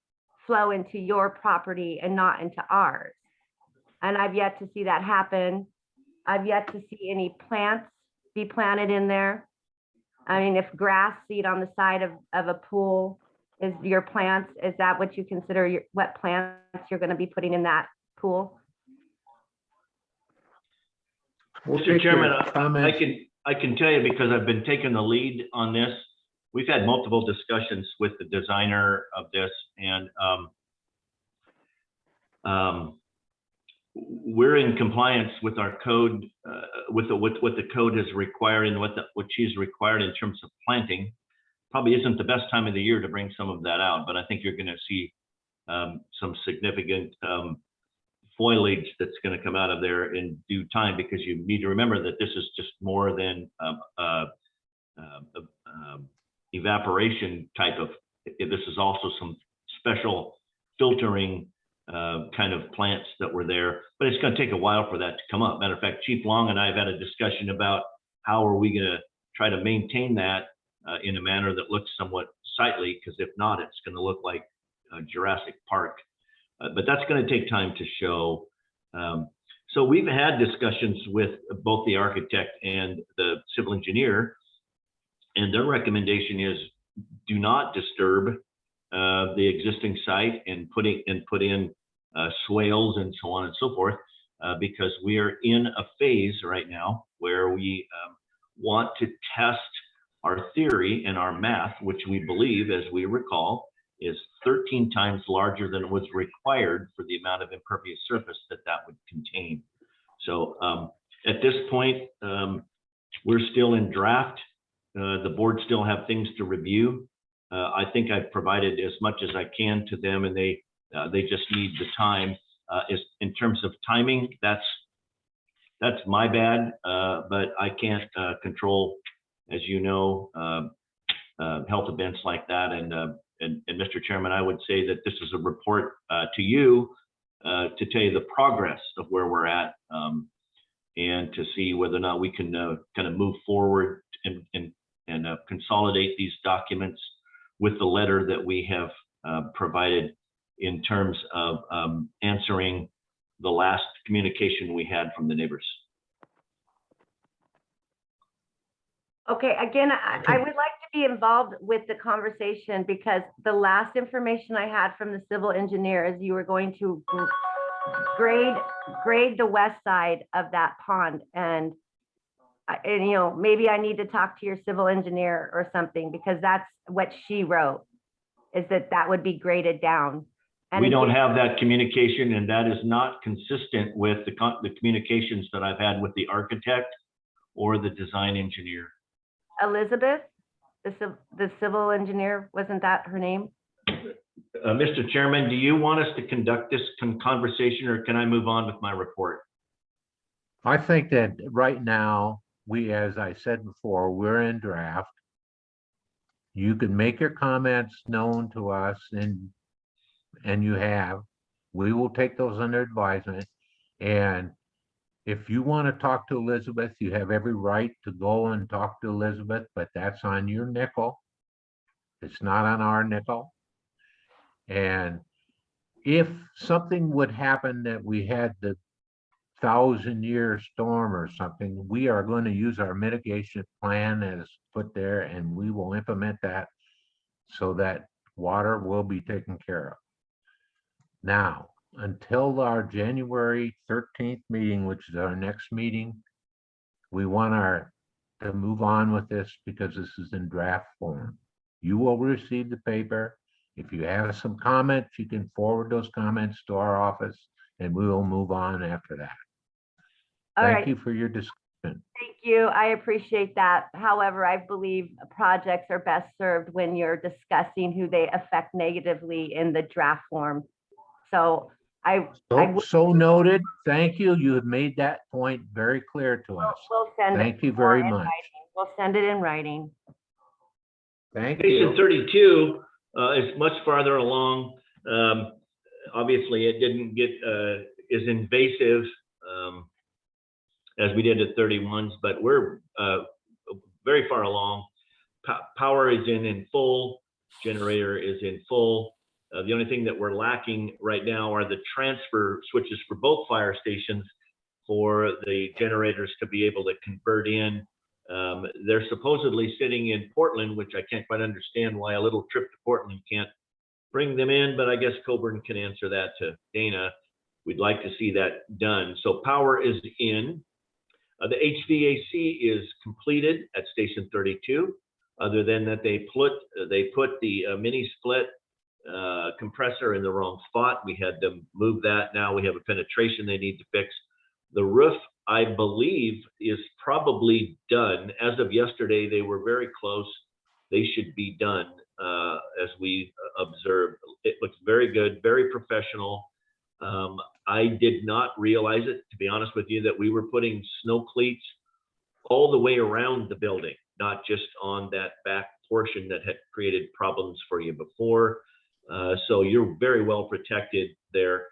flow into your property and not into ours. And I've yet to see that happen. I've yet to see any plants be planted in there. I mean, if grass seed on the side of a pool is your plants, is that what you consider what plants you're going to be putting in that pool? Mr. Chairman, I can tell you, because I've been taking the lead on this. We've had multiple discussions with the designer of this, and we're in compliance with our code, with what the code is requiring, what she's required in terms of planting. Probably isn't the best time of the year to bring some of that out, but I think you're going to see some significant foliage that's going to come out of there in due time, because you need to remember that this is just more than evaporation type of, this is also some special filtering kind of plants that were there, but it's going to take a while for that to come up. Matter of fact, Chief Long and I have had a discussion about how are we going to try to maintain that in a manner that looks somewhat sightly, because if not, it's going to look like Jurassic Park. But that's going to take time to show. So we've had discussions with both the architect and the civil engineer, and their recommendation is do not disturb the existing site and put in swales and so on and so forth, because we are in a phase right now where we want to test our theory and our math, which we believe, as we recall, is 13 times larger than was required for the amount of impervious surface that would contain. So at this point, we're still in draft. The board still have things to review. I think I've provided as much as I can to them, and they just need the time. In terms of timing, that's my bad, but I can't control, as you know, health events like that. And Mr. Chairman, I would say that this is a report to you to tell you the progress of where we're at, and to see whether or not we can kind of move forward and consolidate these documents with the letter that we have provided in terms of answering the last communication we had from the neighbors. Okay, again, I would like to be involved with the conversation because the last information I had from the civil engineer is you were going to grade the west side of that pond. And you know, maybe I need to talk to your civil engineer or something because that's what she wrote, is that would be graded down. And We it don't did- have that communication, and that is not consistent with the communications that I've had with the architect or the design engineer. Elizabeth, the civil engineer, wasn't that her name? Mr. Chairman, do you want us to conduct this conversation, or can I move on with my report? I think that right now, as I said before, we're in draft. You can make your comments known to us and you have. We will take those under advisement. And if you want to talk to Elizabeth, you have every right to go and talk to Elizabeth, but that's on your nickel. It's not on our nickel. And if something would happen that we had the 1,000-year storm or something, we are going to use our mitigation plan as put there, and we will implement that so that water will be taken care of. Now, until our January 13th meeting, which is our next meeting, we want to move on with this because this is in draft form. You will receive the paper. If you have some comments, you can forward those comments to our office and we will move on after that. All Thank right. you for your discussion. Thank you. I appreciate that. However, I believe projects are best served when you're discussing who they affect negatively in the draft form. So So noted. Thank you. You have made that point very clear to us. we'll send it. Thank you very in much. writing. We'll send it in writing. Thank Station you. 32 is much farther along. Obviously, it didn't get as invasive as we did at 31s, but we're very far along. Power is in full, generator is in full. The only thing that we're lacking right now are the transfer switches for both fire stations for the generators to be able to convert in. They're supposedly sitting in Portland, which I can't quite understand why a little trip to Portland can't bring them in, but I guess Coburn can answer that to Dana. We'd like to see that done. So power is in. The HVAC is completed at Station 32, other than that they put the mini split compressor in the wrong spot. We had them move that. Now we have a penetration they need to fix. The roof, I believe, is probably done. As of yesterday, they were very close. They should be done as we observed. It looks very good, very professional. I did not realize it, to be honest with you, that we were putting snow cleats all the way around the building, not just on that back portion that had created problems for you before. So you're very well protected there.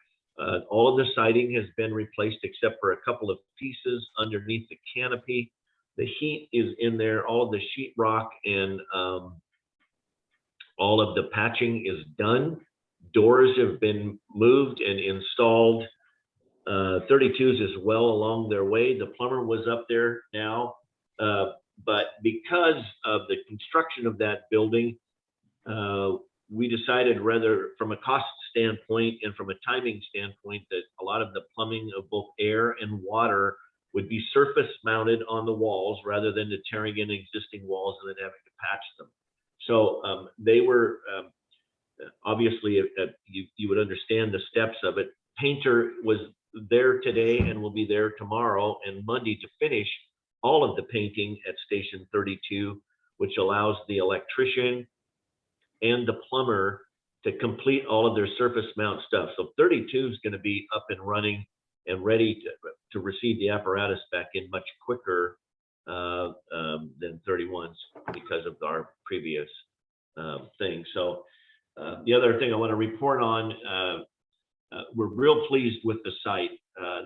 All of the siding has been replaced except for a couple of pieces underneath the canopy. The heat is in there. All of the sheetrock and all of the patching is done. Doors have been moved and installed. 32s is well along their way. The plumber was up there now, but because of the construction of that building, we decided, rather from a cost standpoint and from a timing standpoint, that a lot of the plumbing of both air and water would be surface mounted on the walls rather than to tearing in existing walls and then having to patch them. So they were obviously, you would understand the steps of it. Painter was there today and will be there tomorrow and Monday to finish all of the painting at Station 32, which allows the electrician and the plumber to complete all of their surface mount stuff. So 32 is going to be up and running and ready to receive the apparatus back in much quicker than 31s because of our previous thing. So the other thing I want to report on, we're real pleased with the site,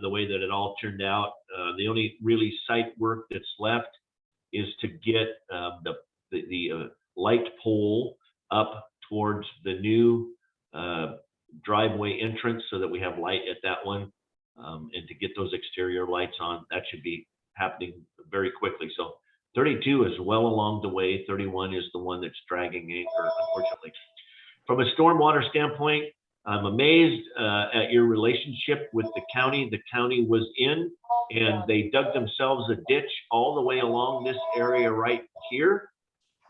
the way that it all turned out. The only really site work that's left is to get the light pole up towards the new driveway entrance so that we have light at that one, and to get those exterior lights on. That should be happening very quickly. So 32 is well along the way. 31 is the one that's dragging anchor, unfortunately. From a stormwater standpoint, I'm amazed at your relationship with the county. The county was in and they dug themselves a ditch all the way along this area right here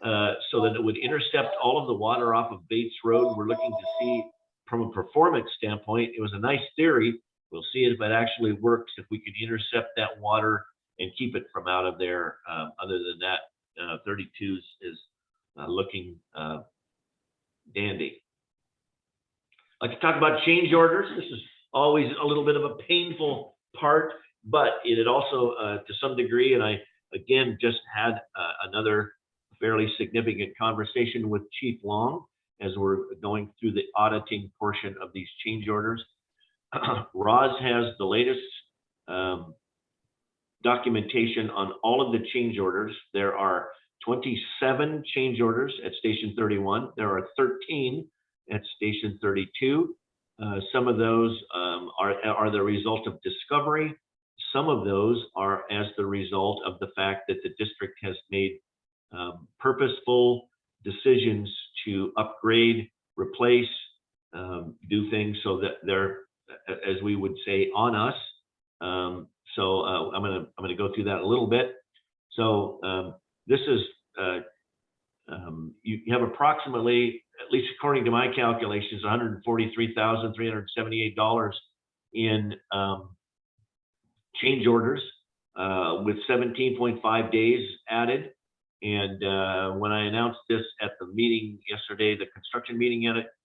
so that it would intercept all of the water off of Bates Road. We're looking to see from a performance standpoint, it was a nice theory. We'll see if it actually works, if we could intercept that water and keep it from out of there. Other than that, 32 is looking dandy. I'd like to talk about change orders. This is always a little bit of a painful part, but it had also, to some degree, and I, again, just had another fairly significant conversation with Chief Long as we're going through the auditing portion of these change orders. Roz has the latest documentation on all of the change orders. There are 27 change orders at Station 31. There are 13 at Station 32. Some of those are the result of discovery. Some of those are as the result of the fact that the district has made purposeful decisions to upgrade, replace, do things so that they're, as we would say, on us. So I'm gonna go through that a little bit. So this is you have approximately, at least according to my calculations, $143,378 in change orders with 17.5 days added. And when I announced this at the meeting yesterday, the construction meeting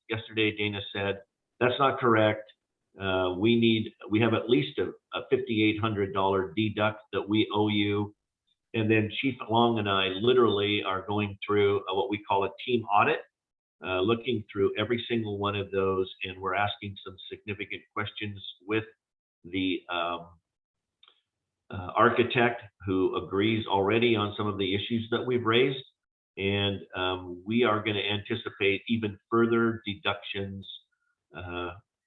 yesterday, Dana said, that's not correct. We have at least a $5,800 deduct that we owe you. And then Chief Long and I literally are going through what we call a team audit, looking through every single one of those. And we're asking some significant questions with the architect who agrees already on some of the issues that we've raised. And we are going to anticipate even further deductions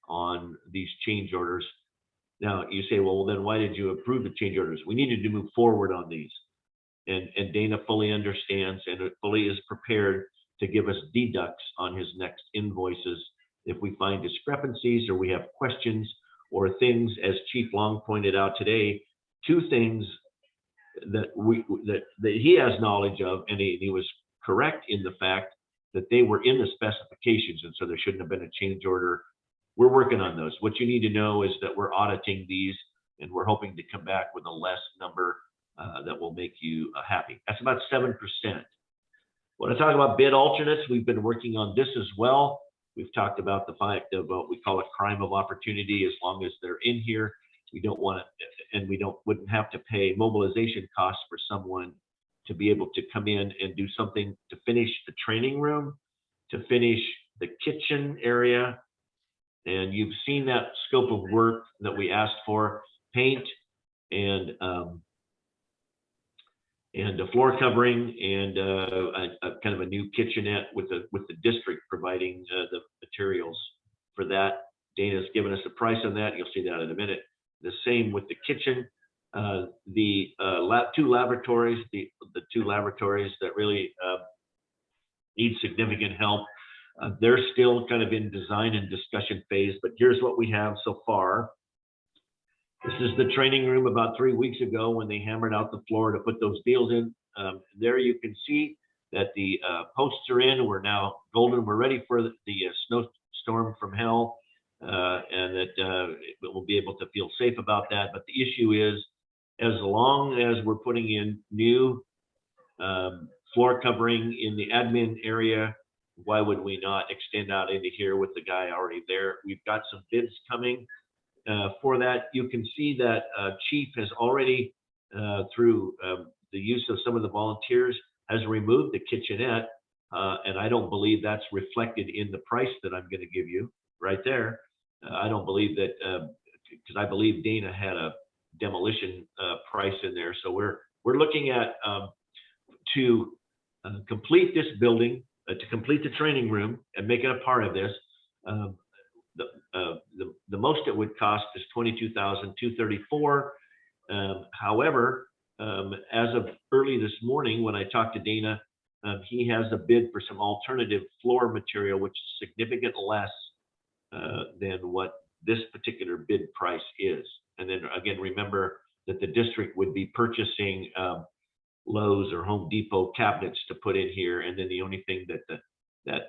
on these change orders. Now you say, well, then why did you approve the change orders? We needed to move forward on these. And Dana fully understands and fully is prepared to give us deducts on his next invoices if we find discrepancies or we have questions or things, as Chief Long pointed out today, two things that he has knowledge of, and he was correct in the fact that they were in the specifications, and so there shouldn't have been a change order. We're working on those. What you need to know is that we're auditing these, and we're hoping to come back with a less number that will make you happy. That's about 7%. When I talk about bid alternates, we've been working on this as well. We've talked about the fact of what we call a crime of opportunity. As long as they're in here, we don't want to, and we wouldn't have to pay mobilization costs for someone to be able to come in and do something to finish the training room, to finish the kitchen area. And you've seen that scope of work that we asked for: paint and the floor covering and a kind of a new kitchenette with the district providing the materials for that. Dana's given us a price on that. You'll see that in a minute. The same with the kitchen. The two laboratories, the two laboratories that really need significant help. They're still kind of in design and discussion phase, but here's what we have so far. This is the training room about 3 weeks ago when they hammered out the floor to put those deals in. There you can see that the posts are in. We're now golden. We're ready for the snowstorm from hell, and that we'll be able to feel safe about that. But the issue is, as long as we're putting in new floor covering in the admin area, why would we not extend out into here with the guy already there? We've got some bids coming for that. You can see that Chief has already, through the use of some of the volunteers, has removed the kitchenette, and I don't believe that's reflected in the price that I'm going to give you right there. I don't believe that, because I believe Dana had a demolition price in there. So we're looking at to complete this building, to complete the training room and make it a part of this. The most it would cost is $22,234. However, as of early this morning, when I talked to Dana, he has a bid for some alternative floor material, which is significantly less than what this particular bid price is. And then again, remember that the district would be purchasing Lowe's or Home Depot cabinets to put in here, and then the only thing that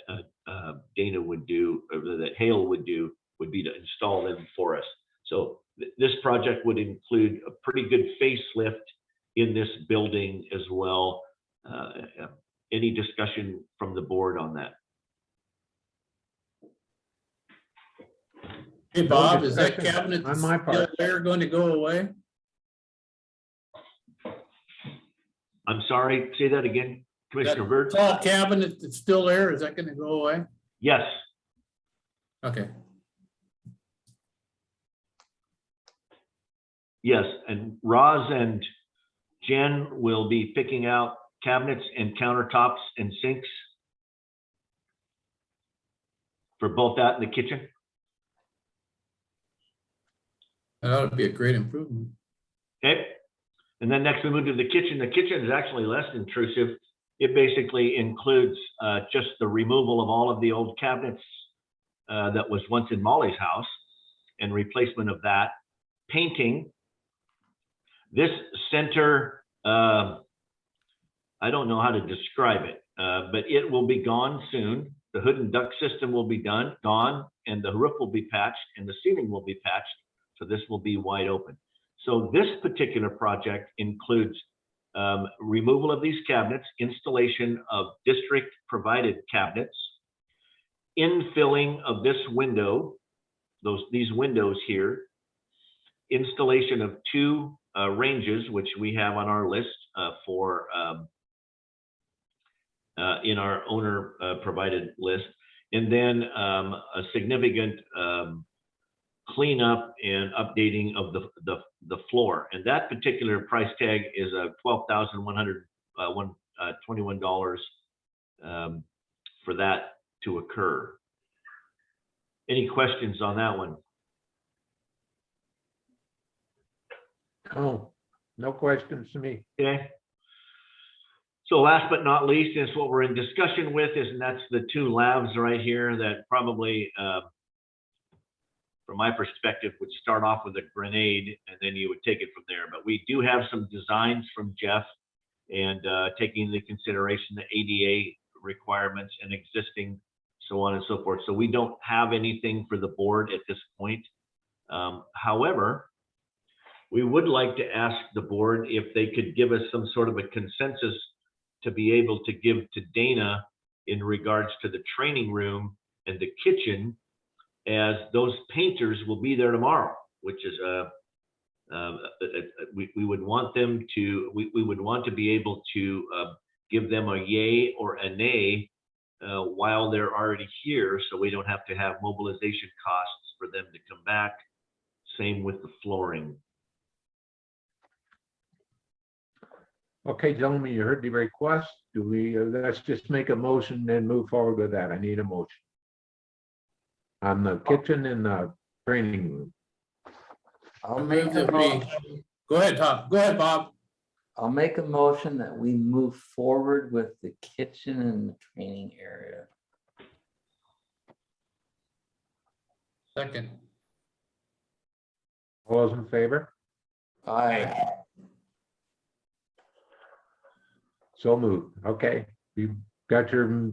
Dana would do, or that Hale would do, would be to install them for us. So this project would include a pretty good facelift in this building as well. Any discussion from the board on that? Hey, No Bob, is that discussion cabinet on that's my still part. there going to go away? I'm sorry, say that again, Commissioner That Byrd? tall cabinet that's still there, is that going to go away? Yes, Okay. yes, and Roz and Jen will be picking out cabinets and countertops and sinks for both that and the kitchen. That would be a great improvement. Okay, and then next we move to the kitchen. The kitchen is actually less intrusive. It basically includes just the removal of all of the old cabinets that was once in Molly's house and replacement of that. Painting. This center, I don't know how to describe it, but it will be gone soon. The hood and duct system will be gone, and the roof will be patched, and the ceiling will be patched. So this will be wide open. So this particular project includes removal of these cabinets, installation of district provided cabinets, infilling of this window, these windows here, installation of two ranges, which we have on our list for in our owner provided list, and then a significant cleanup and updating of the floor. And that particular price tag is $12,121 for that to occur. Any questions on that one? Oh, no questions to me. Okay. So last but not least is what we're in discussion with is, and that's the two labs right here that probably, from my perspective, would start off with a grenade and then you would take it from there. But we do have some designs from Jeff, and taking into consideration the ADA requirements and existing, so on and so forth. So we don't have anything for the board at this point. However, we would like to ask the board if they could give us some sort of a consensus to be able to give to Dana in regards to the training room and the kitchen, as those painters will be there tomorrow, which is we would want them to, we would want to be able to give them a yay or a nay while they're already here, so we don't have to have mobilization costs for them to come back. Same with the flooring. Okay, gentlemen, you heard the request. Do we, let's just make a motion and move forward with that. I need a motion on the kitchen and the training room. I'll make a motion. Go ahead, Tom. Go ahead, Bob. I'll make a motion that we move forward with the kitchen and the training area. Second. All those in favor? Aye. So moved. Okay, you got your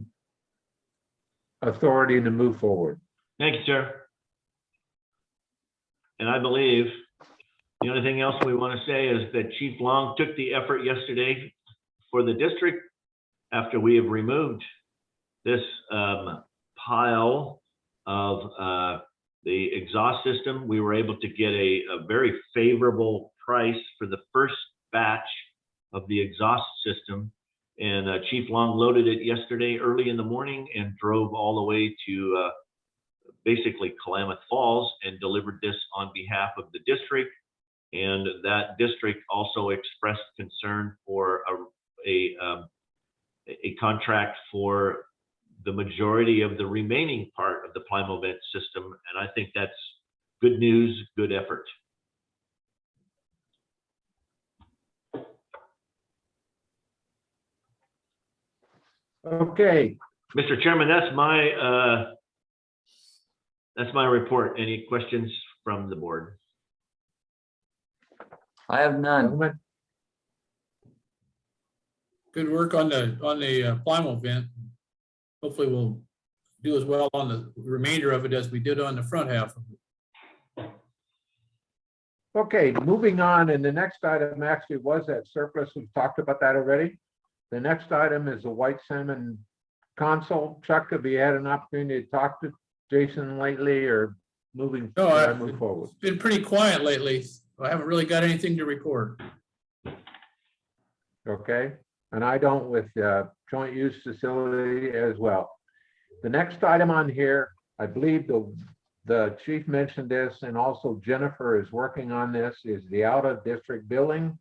authority to move forward. Thank you, sir. And I believe the only thing else we want to say is that Chief Long took the effort yesterday for the district after we have removed this pile of the exhaust system. We were able to get a very favorable price for the first batch of the exhaust system. And Chief Long loaded it yesterday early in the morning and drove all the way to basically Klamath Falls and delivered this on behalf of the district. And that district also expressed concern for a contract for the majority of the remaining part of the Plymouth system. And I think that's good news, good effort. Okay, Mr. Chairman, that's my report. Any questions from the board? I have none. gentlemen, Good work on the Plymouth event. Hopefully we'll do as well on the remainder of it as we did on the front half of it. okay, moving on, and the next item actually was that surplus. We've talked about that already. The next item is the white salmon console. Chuck, have you had an opportunity to talk to Jason lately or moving, No, should I move forward? It's been pretty quiet lately. I haven't really got anything to report. Okay, and I don't with joint use facility as well. The next item on here, I believe the chief mentioned this, and also Jennifer is working on this, is the out of district billing.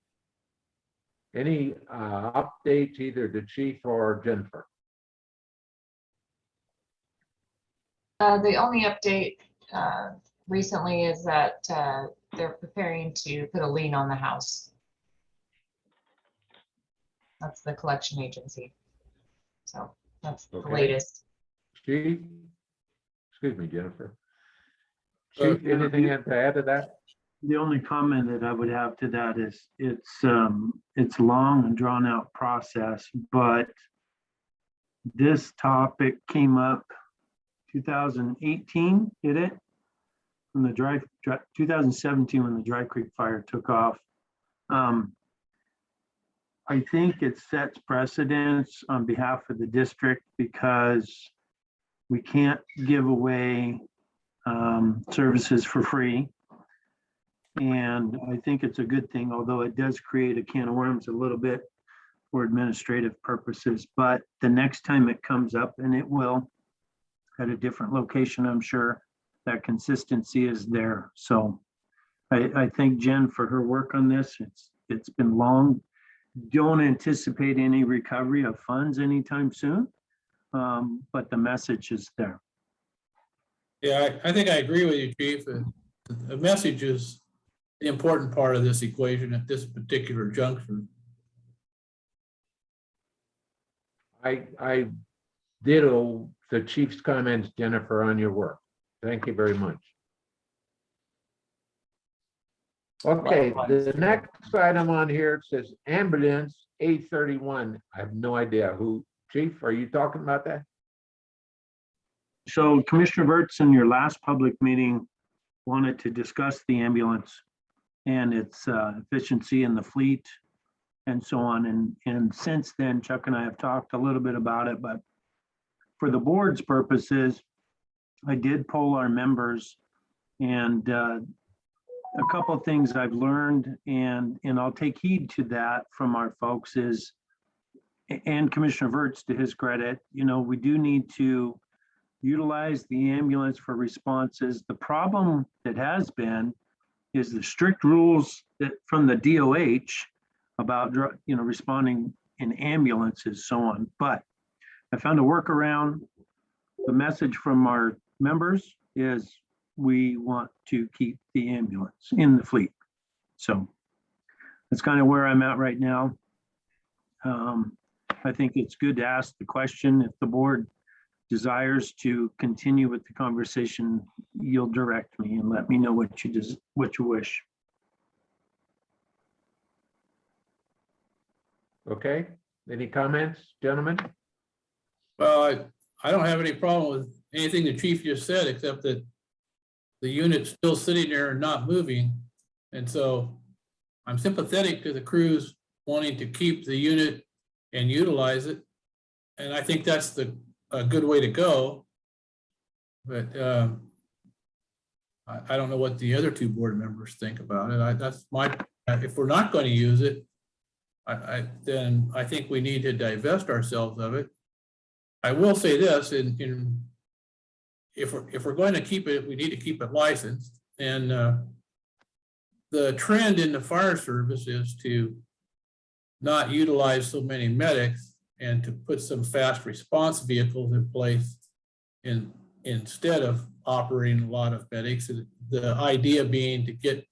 Any updates either to chief or Jennifer? The only update recently is that they're preparing to put a lien on the house. That's the collection agency. So that's the Okay. latest. Chief? Excuse me, Jennifer. Chief, anything to add to that? The only comment that I would have to that is it's long and drawn out process, but this topic came up 2018, did it? From the 2017 when the Dry Creek fire took off. I think it sets precedence on behalf of the district because we can't give away services for free. And I think it's a good thing, although it does create a can of worms a little bit for administrative purposes. But the next time it comes up, and it will at a different location, I'm sure, that consistency is there. So I thank Jen for her work on this. It's been long. Don't anticipate any recovery of funds anytime soon, but the message is there. Yeah, I think I agree with you, Chief. The message is the important part of this equation at this particular juncture. I ditto the chief's comments, Jennifer, on your work. Thank you very much. Okay, the next item on here says ambulance 831. I have no idea who, Chief, are you talking about that? So Commissioner Verts, in your last public meeting, wanted to discuss the ambulance and its efficiency in the fleet and so on. And since then, Chuck and I have talked a little bit about it, but for the board's purposes, I did poll our members, and a couple of things I've learned, and I'll take heed to that from our folks is, and Commissioner Verts, to his credit, we do need to utilize the ambulance for responses. The problem that has been is the strict rules that from the DOH about responding in ambulances, so on. But I found a workaround. The message from our members is we want to keep the ambulance in the fleet. So that's kind of where I'm at right now. I think it's good to ask the question. If the board desires to continue with the conversation, you'll direct me and let me know what you wish. Okay, any comments, gentlemen? Well, I don't have any problem with anything the chief just said, except that the unit's still sitting there and not moving. And so I'm sympathetic to the crews wanting to keep the unit and utilize it. And I think that's a good way to go. But I don't know what the other two board members think about it. That's my, if we're not going to use it, then I think we need to divest ourselves of it. I will say this, if we're going to keep it, we need to keep it licensed. And the trend in the fire service is to not utilize so many medics and to put some fast response vehicles in place instead of operating a lot of medics. The idea being to get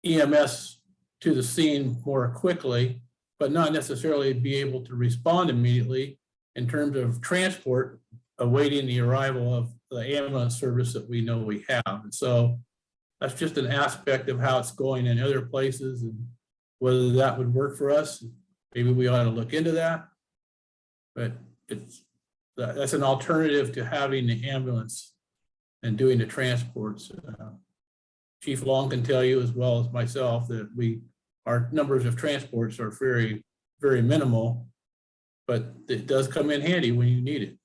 EMS to the scene more quickly, but not necessarily be able to respond immediately. in terms of transport, awaiting the arrival of the ambulance service that we know we have. And so that's just an aspect of how it's going in other places, and whether that would work for us. Maybe we ought to look into that. But that's an alternative to having the ambulance and doing the transports. Chief Long can tell you as well as myself that our numbers of transports are very, very minimal, but it does come in handy when you need it.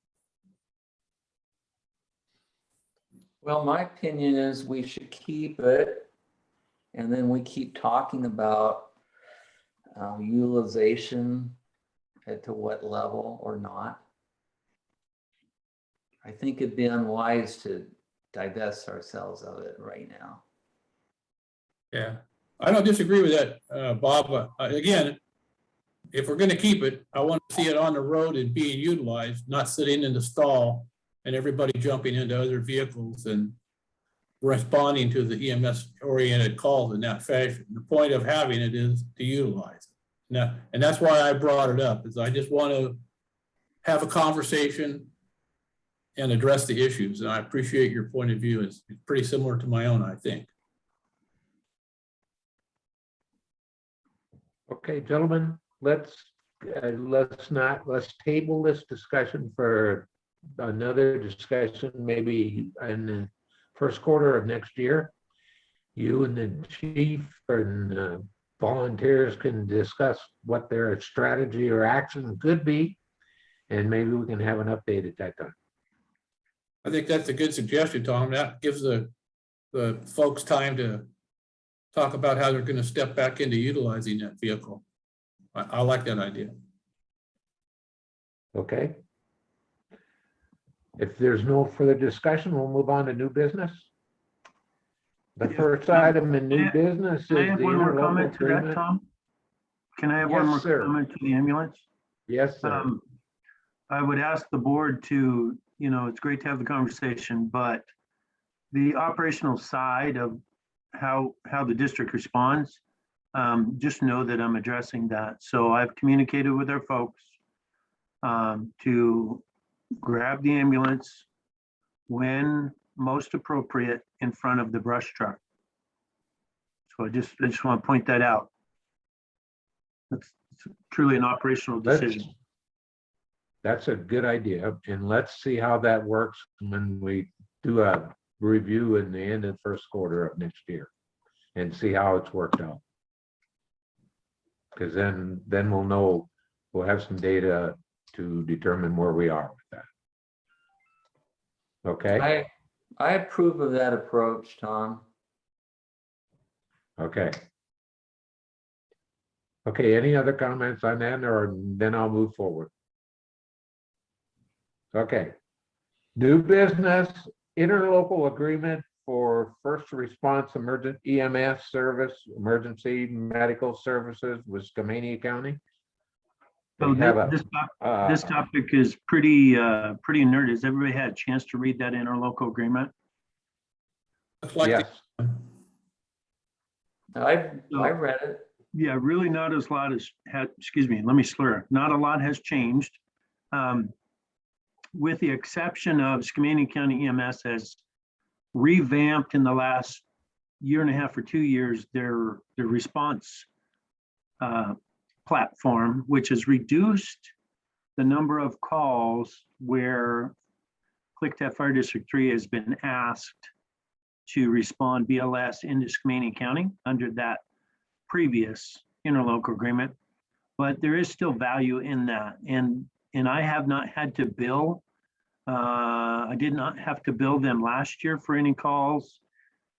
Well, my opinion is we should keep it, and then we keep talking about utilization to what level or not. I think it'd be unwise to divest ourselves of it right now. Yeah, I don't disagree with that, Bob. Again, if we're gonna keep it, I want to see it on the road and being utilized, not sitting in the stall and everybody jumping into other vehicles and responding to the EMS-oriented calls in that fashion. The point of having it is to utilize it. Now, and that's why I brought it up, is I just want to have a conversation and address the issues. And I appreciate your point of view. It's pretty similar to my own, I think. Okay, gentlemen, let's table this discussion for another discussion, maybe in the first quarter of next year. You and the chief and volunteers can discuss what their strategy or action could be, and maybe we can have an update at that time. I think that's a good suggestion, Tom. That gives the folks time to talk about how they're going to step back into utilizing that vehicle. I like that idea. Okay. If there's no further discussion, we'll move on to new business. The first item in new business is Can I have the one more interlocal comment to that, agreement. Tom? Can I have one Yes, more sir. comment to the ambulance? Yes, sir. I would ask the board to, it's great to have the conversation, but the operational side of how the district responds, just know that I'm addressing that. So I've communicated with our folks to grab the ambulance when most appropriate in front of the brush truck. So I just want to point that out. It's truly an operational decision. That's a good idea, and let's see how that works when we do a review in the end of the first quarter of next year and see how it's worked out. Because then we'll know, we'll have some data to determine where we are with that. Okay, I approve of that approach, Tom. okay. Okay, any other comments on that, or then I'll move forward? Okay. New business, interlocal agreement for first response emergent EMS service, emergency medical services with Skamania County. So We have a, this topic is pretty nerd. Has everybody had a chance to read that interlocal agreement? yes, I read it. Yeah, really not as lot as excuse me, let me slur. Not a lot has changed. With the exception of Skamania County EMS has revamped in the last year and a half or 2 years their response platform, which has reduced the number of calls where Klickitat Fire District 3 has been asked to respond BLS into Skamania County under that previous interlocal agreement, but there is still value in that. And I have not had to bill. I did not have to bill them last year for any calls.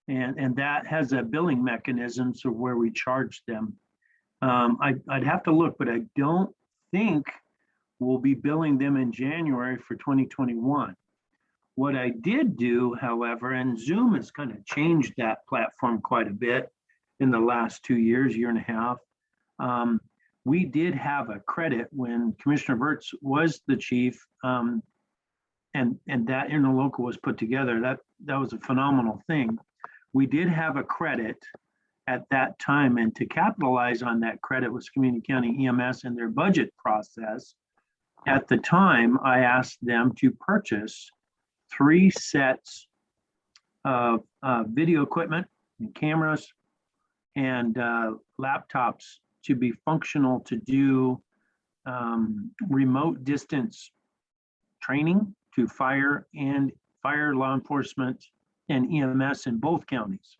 And that has a billing mechanism, so where we charge them. I'd have to look, but I don't think we'll be billing them in January for 2021. What I did do, however, and Zoom has kind of changed that platform quite a bit in the last 2 years, year and a half. We did have a credit when Commissioner Virts was the chief, and that interlocal was put together. That was a phenomenal thing. We did have a credit at that time, and to capitalize on that credit with Skamania County EMS and their budget process, At the time, I asked them to purchase 3 sets of video equipment and cameras and laptops to be functional to do remote distance training to fire law enforcement and EMS in both counties.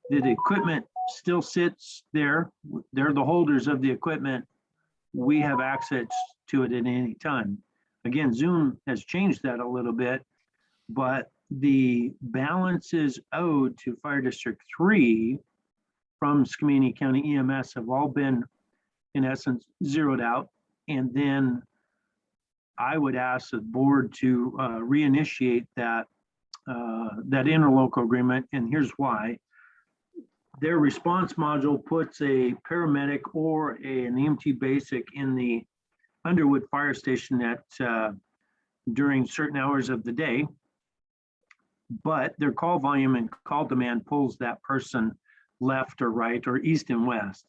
The equipment still sits there. They're the holders of the equipment. We have access to it at any time. Again, Zoom has changed that a little bit, but the balances owed to Fire District 3 from Skamania County EMS have all been, in essence, zeroed out. And then I would ask the board to reinitiate that interlocal agreement, and here's why. Their response module puts a paramedic or an EMT basic in the Underwood Fire Station during certain hours of the day, but their call volume and call demand pulls that person left or right or east and west.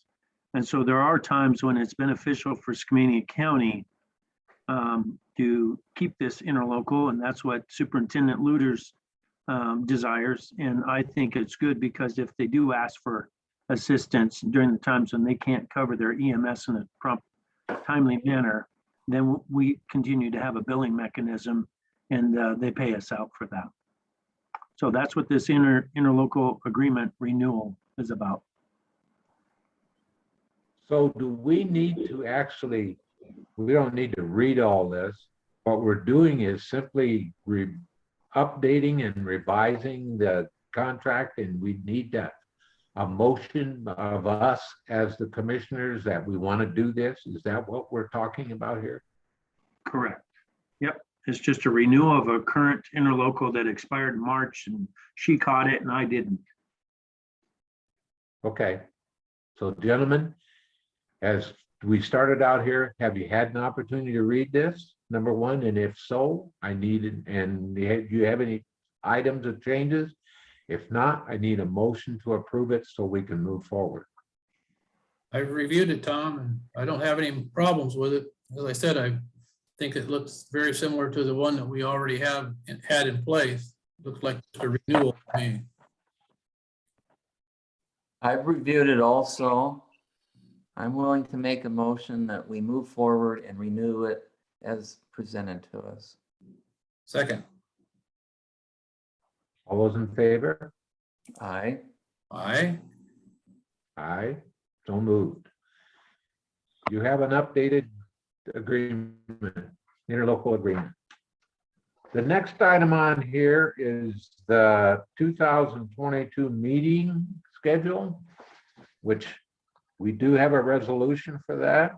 And so there are times when it's beneficial for Skamania County to keep this interlocal, and that's what Superintendent Luter's desires. And I think it's good because if they do ask for assistance during the times when they can't cover their EMS in a prompt, timely manner, then we continue to have a billing mechanism and they pay us out for that. So that's what this interlocal agreement renewal is about. So do we need to actually, we don't need to read all this. What we're doing is simply updating and revising the contract, and we need a motion of us as the commissioners that we want to do this. Is that what we're talking about here? Correct. Yep. It's just a renewal of a current interlocal that expired in March, and she caught it and I didn't. Okay. So gentlemen, as we started out here, have you had an opportunity to read this? Number one, and if so, I need it. And do you have any items of changes? If not, I need a motion to approve it so we can move forward. I've reviewed it, Tom, and I don't have any problems with it. As I said, I think it looks very similar to the one that we already had in place. Looks like a renewal to me. I've reviewed it also. I'm willing to make a motion that we move forward and renew it as presented to us. Second. All those in favor? Aye. Aye. Aye. So moved. You have an updated agreement, interlocal agreement. The next item on here is the 2022 meeting schedule, which we do have a resolution for that.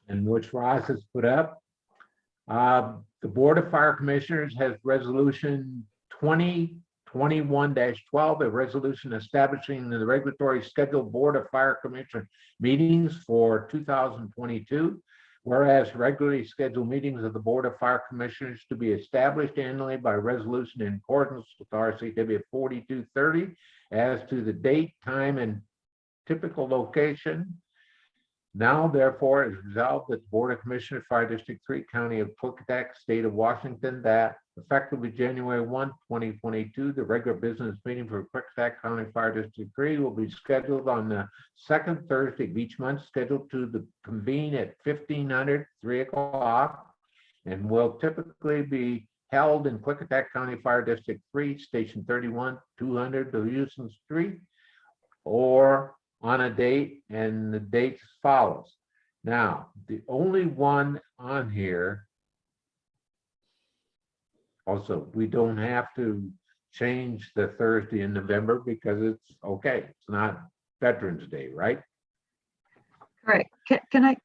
And which Ross has put up. The Board of Fire Commissioners has resolution 2021-12, a resolution establishing the regulatory scheduled Board of Fire Commissioner meetings for 2022. Whereas regularly scheduled meetings of the Board of Fire Commissioners to be established annually by resolution in accordance with RCW 4230 as to the date, time, and typical location. Now, therefore, it is resolved that the Board of Commissioners, Fire District 3, County of Klickitat, State of Washington, that effectively January 1, 2022, the regular business meeting for Klickitat County Fire District 3 will be scheduled on the second Thursday of each month, scheduled to convene at 1500, 3 o'clock, and will typically be held in Klickitat County Fire District 3, Station 31, 200 Houston Street, or on a date, and the dates as follows. Now, the only one on here, also, we don't have to change the Thursday in November because it's okay. It's not Veterans Day, right? Correct. Can I,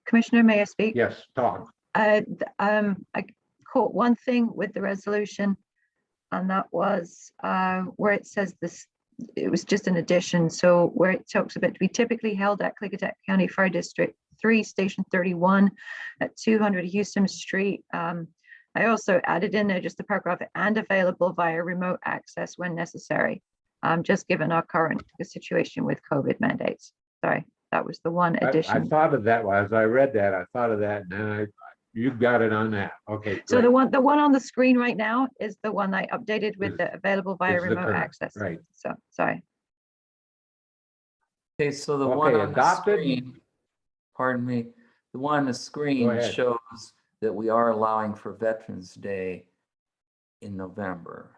Commissioner, may I speak? Yes, talk. I caught one thing with the resolution, and that was where it says this, it was just an addition. So where it talks about to be typically held at Klickitat County Fire District 3, Station 31 at 200 Houston Street. I also added in there just a paragraph, and available via remote access when necessary, just given our current situation with COVID mandates. Sorry. That was the one I addition. thought of that as I read that. I thought of that, and you've got it on that. Okay, So great. the one on the screen right now is the one I updated with Is- the available via is the remote current, access. right. So, sorry. Okay, so the one Okay, on the adopted. screen, pardon me, the one on the screen ahead. shows that we are allowing for Veterans Day in November.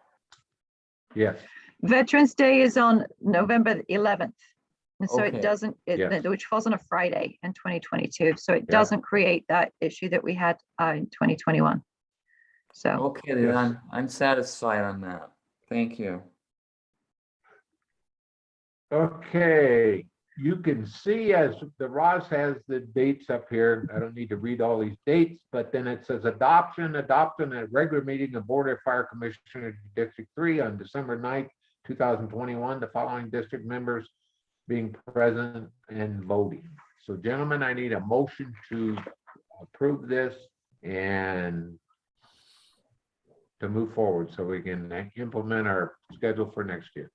Yes, Veterans Day is on November 11th. And so Okay. it doesn't, Yes. which falls on a Friday in 2022. So it Yeah. doesn't create that issue that we had in 2021. So, Okay, then Yes. I'm satisfied on that. Thank you. okay. You can see as the Ross has the dates up here. I don't need to read all these dates, but then it says adoption at regular meeting of Board of Fire Commissioners District 3 on December 9th, 2021. The following district members being present and voting. So gentlemen, I need a motion to approve this and to move forward so we can implement our schedule for next year.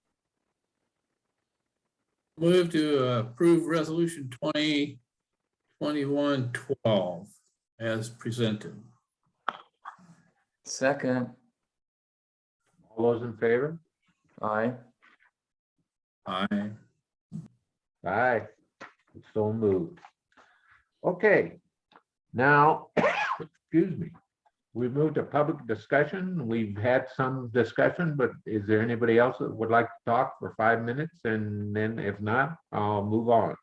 Move to approve resolution 2021-12 as presented. Second, All those in favor? aye. Aye. Aye. So moved. Okay. Now, excuse me. We moved to public discussion. We've had some discussion, but is there anybody else that would like to talk for 5 minutes? And then if not, I'll move on.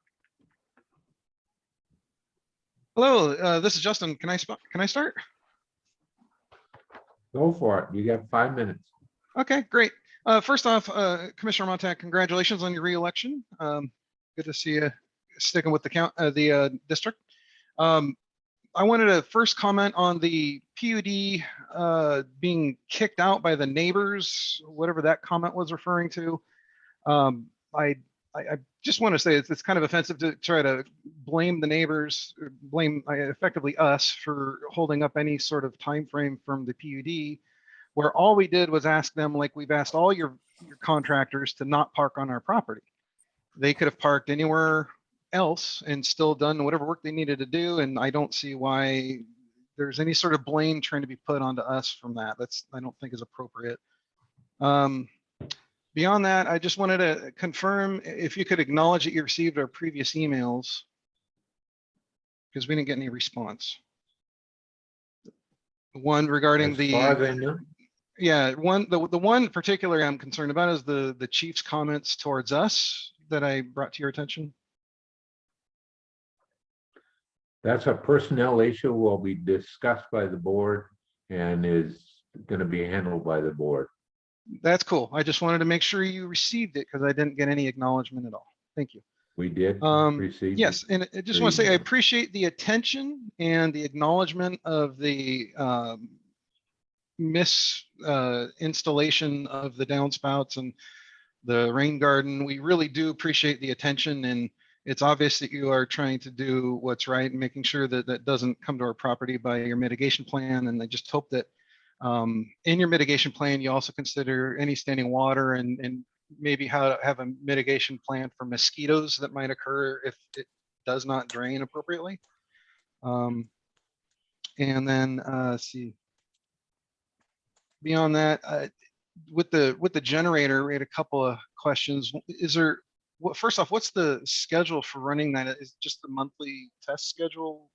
Hello, this is Justin. Can I start? Go for it. You got 5 minutes. Okay, great. First off, Commissioner Montague, congratulations on your reelection. Good to see you sticking with the district. I wanted to first comment on the PUD being kicked out by the neighbors, whatever that comment was referring to. I just want to say it's kind of offensive to try to blame the neighbors, blame effectively us for holding up any sort of time frame from the PUD, where all we did was ask them, like we've asked all your contractors, to not park on our property. They could have parked anywhere else and still done whatever work they needed to do, and I don't see why there's any sort of blame trying to be put onto us from that. I don't think is appropriate. Beyond that, I just wanted to confirm if you could acknowledge that you received our previous emails, because we didn't get any response. One regarding As far as I know. yeah, the one particular I'm concerned about is the chief's comments towards us that I brought to your attention. That's a personnel issue will be discussed by the board and is going to be handled by the board. That's cool. I just wanted to make sure you received it because I didn't get any acknowledgement at all. Thank you. We did receive. Yes, and I just want to say I appreciate the attention and the acknowledgement of the installation of the downspouts and the rain garden. We really do appreciate the attention, and it's obvious that you are trying to do what's right and making sure that that doesn't come to our property by your mitigation plan. And I just hope that in your mitigation plan, you also consider any standing water and maybe how to have a mitigation plan for mosquitoes that might occur if it does not drain appropriately. And then let's see. Beyond that, with the generator, we had a couple of questions. Is there, first off, what's the schedule for running that? Is it just the monthly test schedule?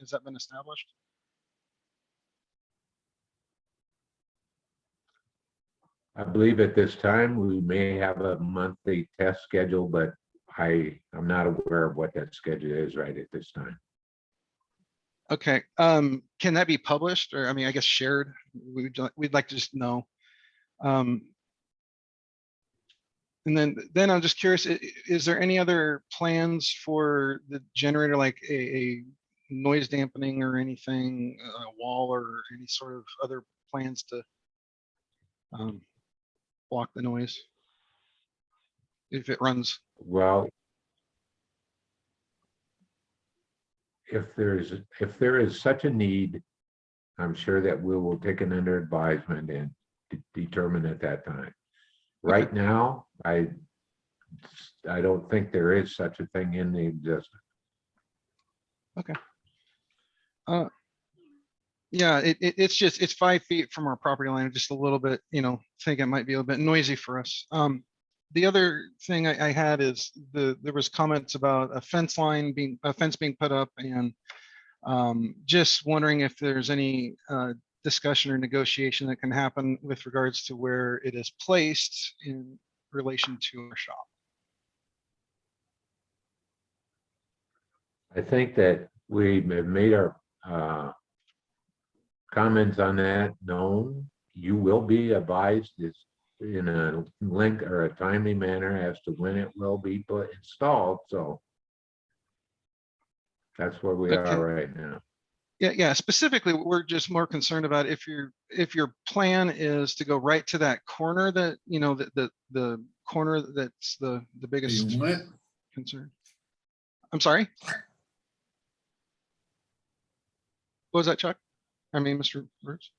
Has that been established? I believe at this time we may have a monthly test schedule, but I'm not aware of what that schedule is right at this time. Okay. Can that be published, or I mean, I guess shared? We'd like to just know. And then I'm just curious, is there any other plans for the generator, like a noise dampening or anything, a wall or any sort of other plans to block the noise if it runs? Well, if there is such a need, I'm sure that we will take it under advisement and determine at that time. Right now, I I don't think there is such a thing in the existing. Yeah, it's 5 feet from our property line, just a little bit, think it might be a little bit noisy for us. The other thing I had is there was comments about a fence being put up, and just wondering if there's any discussion or negotiation that can happen with regards to where it is placed in relation to our shop. I think that we have made our comments on that known. You will be advised in a link or a timely manner as to when it will be installed. So that's where we Okay. are right now. Yeah. Specifically, we're just more concerned about if your plan is to go right to that corner that, the corner that's the biggest You want it? concern. I'm sorry. What was that, Chuck? I mean, Mr. Roots?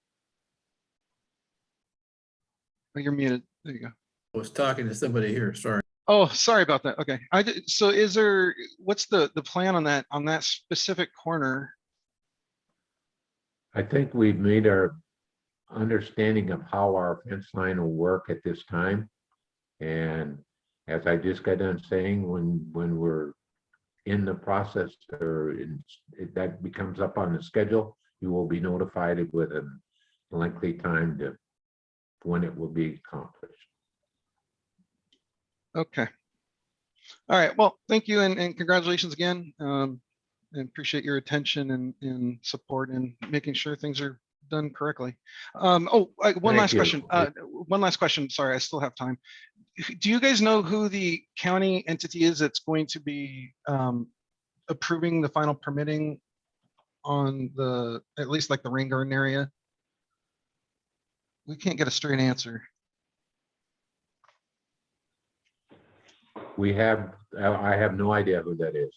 Oh, you're muted. There you go. I was talking to somebody here, sorry. Oh, sorry about that. Okay. So what's the plan on that specific corner? I think we've made our understanding of how our fence line will work at this time. And as I just got done saying, when we're in the process that becomes up on the schedule, you will be notified with a lengthy time to when it will be accomplished. Okay. All right. Well, thank you and congratulations again. And appreciate your attention and support and making sure things are done correctly. One Thank last you. question. One last question. Sorry, I still have time. Do you guys know who the county entity is that's going to be approving the final permitting on at least like the rain garden area? We can't get a straight answer. I have no idea who that is.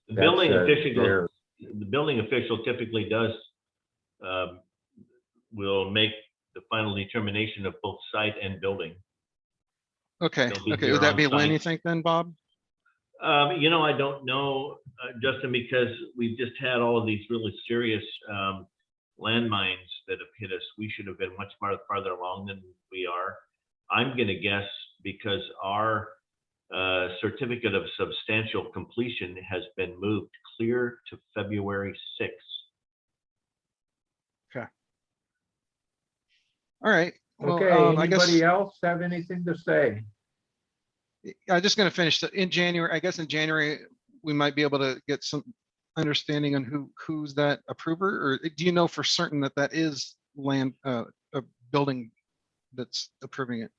The building That's, official, the building official typically does, will make the final determination of both site and building. Okay. They'll be Okay. here Would that on be when site. you think then, Bob? I don't know, Justin, because we've just had all of these really serious landmines that have hit us. We should have been much farther along than we are. I'm going to guess because our certificate of substantial completion has been moved clear to February 6th. Okay. All right. Well, Okay, I guess anybody else have anything to say? I'm just going to finish in January. I guess in January, we might be able to get some understanding on who's that approver, or do you know for certain that is a building that's approving it?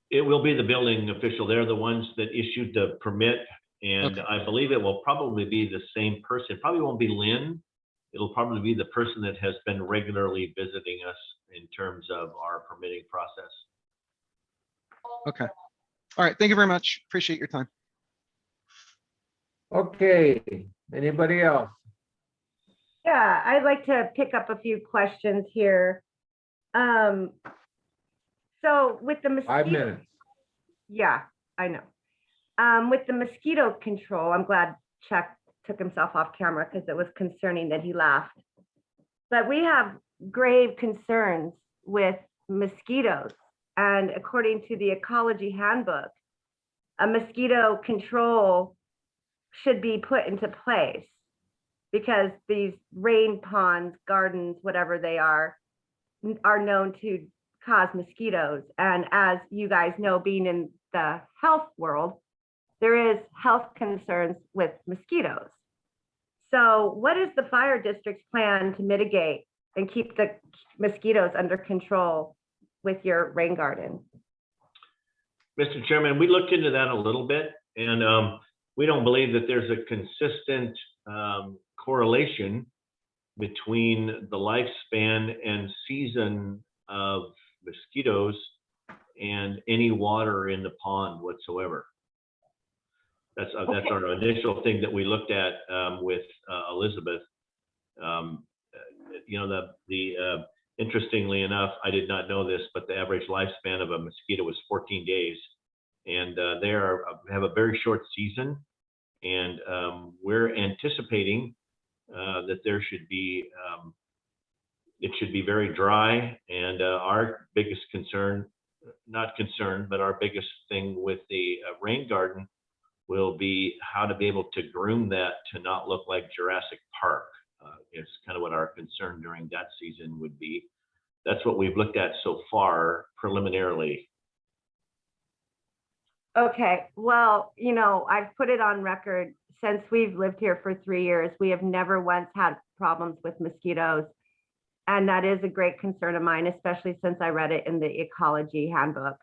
It will be the building official. They're the ones that issued the permit. And Okay. I believe it will probably be the same person. Probably won't be Lynn. It'll probably be the person that has been regularly visiting us in terms of our permitting process. Okay. All right. Thank you very much. Appreciate your time. Okay, anybody else? Yeah, I'd like to pick up a few questions here. So with the 5 mosquito, minutes. yeah, I know. With the mosquito control, I'm glad Chuck took himself off camera because it was concerning that he laughed. But we have grave concerns with mosquitoes. And according to the Ecology Handbook, a mosquito control should be put into place because these rain ponds, gardens, whatever they are known to cause mosquitoes. And as you guys know, being in the health world, there is health concerns with mosquitoes. So what is the fire district's plan to mitigate and keep the mosquitoes under control with your rain garden? Mr. Chairman, we looked into that a little bit, and we don't believe that there's a consistent correlation between the lifespan and season of mosquitoes and any water in the pond whatsoever. That's our initial thing that we looked at with Elizabeth. Interestingly enough, I did not know this, but the average lifespan of a mosquito was 14 days, and they have a very short season, and we're anticipating that there should be it should be very dry. And our biggest concern, not concern, but our biggest thing with the rain garden will be how to be able to groom that to not look like Jurassic Park. It's kind of what our concern during that season would be. That's what we've looked at so far preliminarily. Okay, well, you know, I've put it on record, since we've lived here for 3 years, we have never once had problems with mosquitoes. And that is a great concern of mine, especially since I read it in the ecology handbook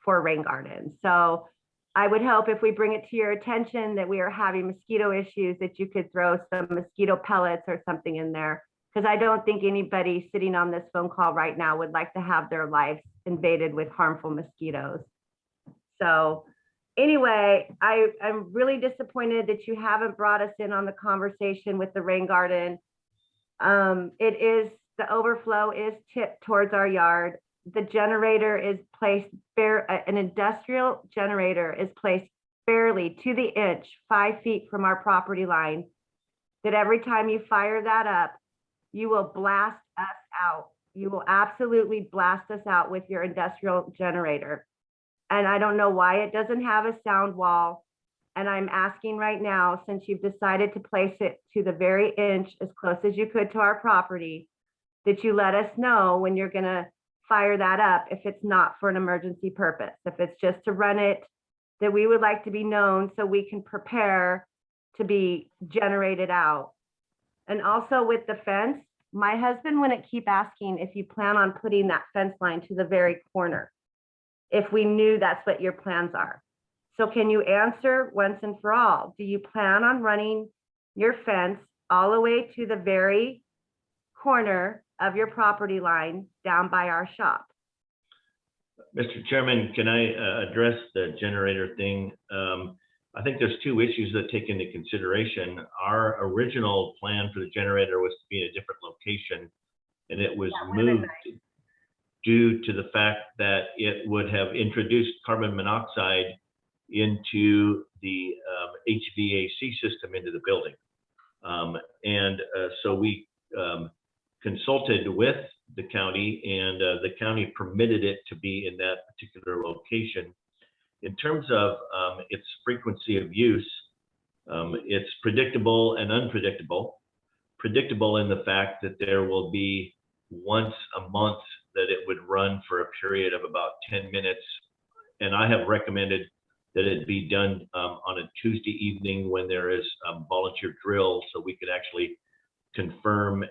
for rain gardens. So I would hope if we bring it to your attention that we are having mosquito issues, that you could throw some mosquito pellets or something in there. Because I don't think anybody sitting on this phone call right now would like to have their lives invaded with harmful mosquitoes. So anyway, I'm really disappointed that you haven't brought us in on the conversation with the rain garden. The overflow is tipped towards our yard. The generator is placed an industrial generator is placed barely to the inch, 5 feet from our property line. That every time you fire that up, you will blast us out. You will absolutely blast us out with your industrial generator. And I don't know why it doesn't have a sound wall. And I'm asking right now, since you've decided to place it to the very inch, as close as you could to our property, that you let us know when you're gonna fire that up if it's not for an emergency purpose. If it's just to run it, that we would like to be known so we can prepare to be generated out. And also with the fence, my husband wouldn't keep asking if you plan on putting that fence line to the very corner, if we knew that's what your plans are. So can you answer once and for all? Do you plan on running your fence all the way to the very corner of your property line down by our shop? Mr. Chairman, can I address the generator thing? I think there's two issues that take into consideration. Our original plan for the generator was to be in a different location, and it was moved due to the fact that it would have introduced carbon monoxide into the HVAC system into the building. So we consulted with the county, and the county permitted it to be in that particular location. In terms of its frequency of use, it's predictable and unpredictable. Predictable in the fact that there will be once a month that it would run for a period of about 10 minutes. And I have recommended that it be done on a Tuesday evening when there is volunteer drill, so we could actually confirm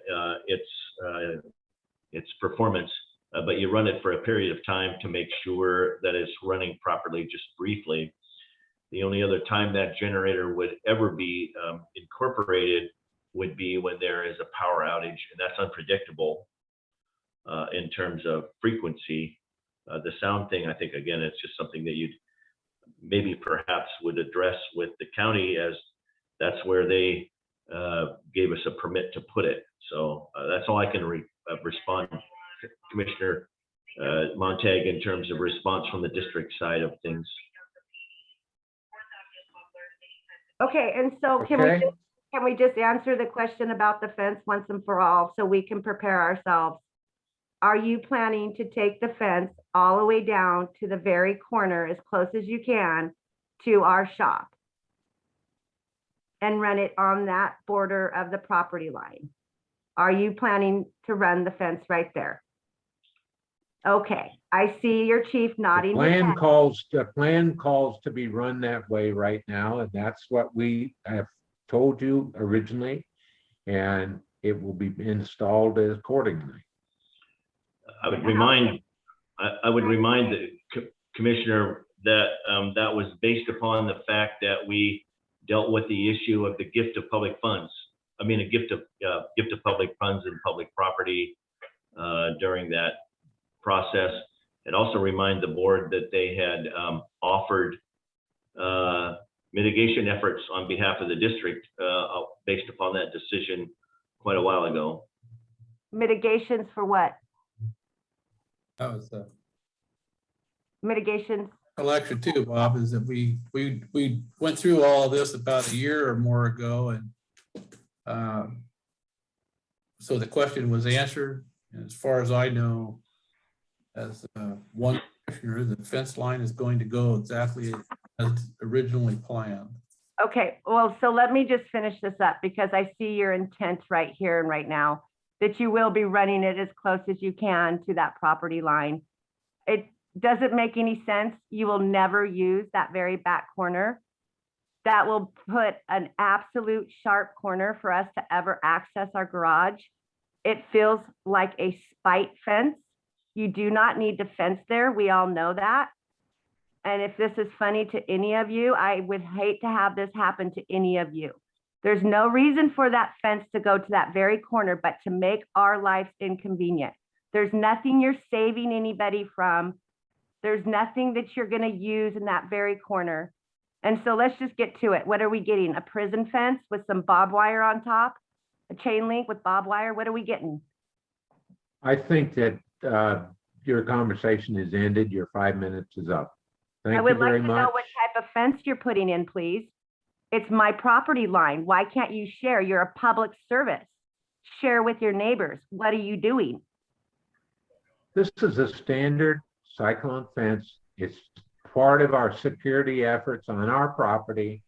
its performance. But you run it for a period of time to make sure that it's running properly, just briefly. The only other time that generator would ever be incorporated would be when there is a power outage, and that's unpredictable in terms of frequency. The sound thing, I think, again, it's just something that you'd maybe perhaps would address with the county, as that's where they gave us a permit to put it. So that's all I can respond, Commissioner Montag, in terms of response from the district side of things. Okay, and so can we just answer the question about the fence once and for all so we can prepare ourselves? Are you planning to take the fence all the way down to the very corner, as close as you can, to our shop and run it on that border of the property line? Are you planning to run the fence right there? Okay, I see your chief nodding. The plan calls to be run that way right now, and that's what we have told you originally, and it will be installed accordingly. I would remind the Commissioner that that was based upon the fact that we dealt with the issue of the gift of public funds. I mean, a gift of public funds and public property during that process, and also remind the board that they had offered mitigation efforts on behalf of the district based upon that decision quite a while ago. Mitigations for what? That was Mitigations recollection too, Bob, is that we went through all of this about a year or more ago, and so the question was answered. And as far as I know, as one commissioner, the fence line is going to go exactly as originally planned. Okay, well, so let me just finish this up because I see your intent right here and right now, that you will be running it as close as you can to that property line. It doesn't make any sense. You will never use that very back corner. That will put an absolute sharp corner for us to ever access our garage. It feels like a spite fence. You do not need to fence there. We all know that. And if this is funny to any of you, I would hate to have this happen to any of you. There's no reason for that fence to go to that very corner, but to make our lives inconvenient. There's nothing you're saving anybody from. There's nothing that you're going to use in that very corner. And so let's just get to it. What are we getting? A prison fence with some barbed wire on top? A chain link with barbed wire? What are we getting? I think that your conversation is ended. Your 5 minutes is up. I Thank you would like very to know much. what type of fence you're putting in, please. It's my property line. Why can't you share? You're a public service. Share with your neighbors. What are you doing? This is a standard cyclone fence. It's part of our security efforts on our property,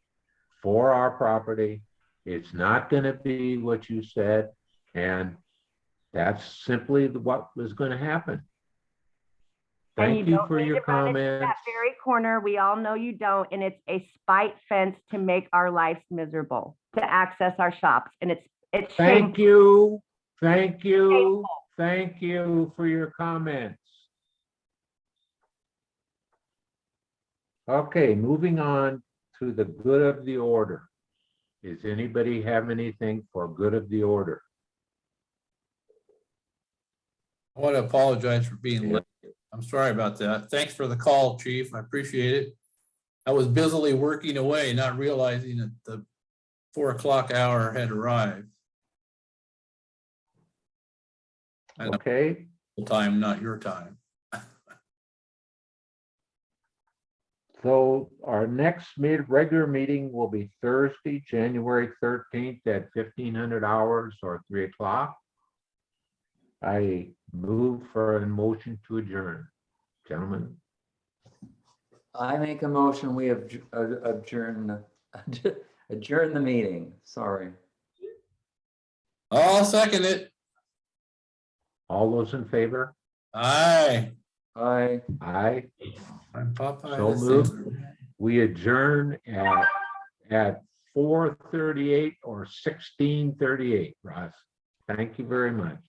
for our property. It's not going to be what you said, and that's simply what was going to happen. And Thank you don't for need your to run it to comments. that very corner. We all know you don't, and it's a spite fence to make our lives miserable, to access our shops, and it's Thank shameful. you, thank you, Shameful. thank you for your comments. Okay, moving on to the good of the order. Does anybody have anything for good of the order? I want to apologize for being Yeah. late. I'm sorry about that. Thanks for the call, Chief. I appreciate it. I was busily working away, not realizing that the 4 o'clock hour had arrived. I know Okay, the time, not your time. so our next regular meeting will be Thursday, January 13th at 1500 hours or 3 o'clock. I move for a motion to adjourn. Gentlemen, I make a motion, we have adjourn the meeting, sorry. I'll second it. all those in favor? Aye. Aye. Aye. I'm Popeye. So the moved. Sailor. We adjourn at 4:38 or 16:38, Ross. Thank you very much.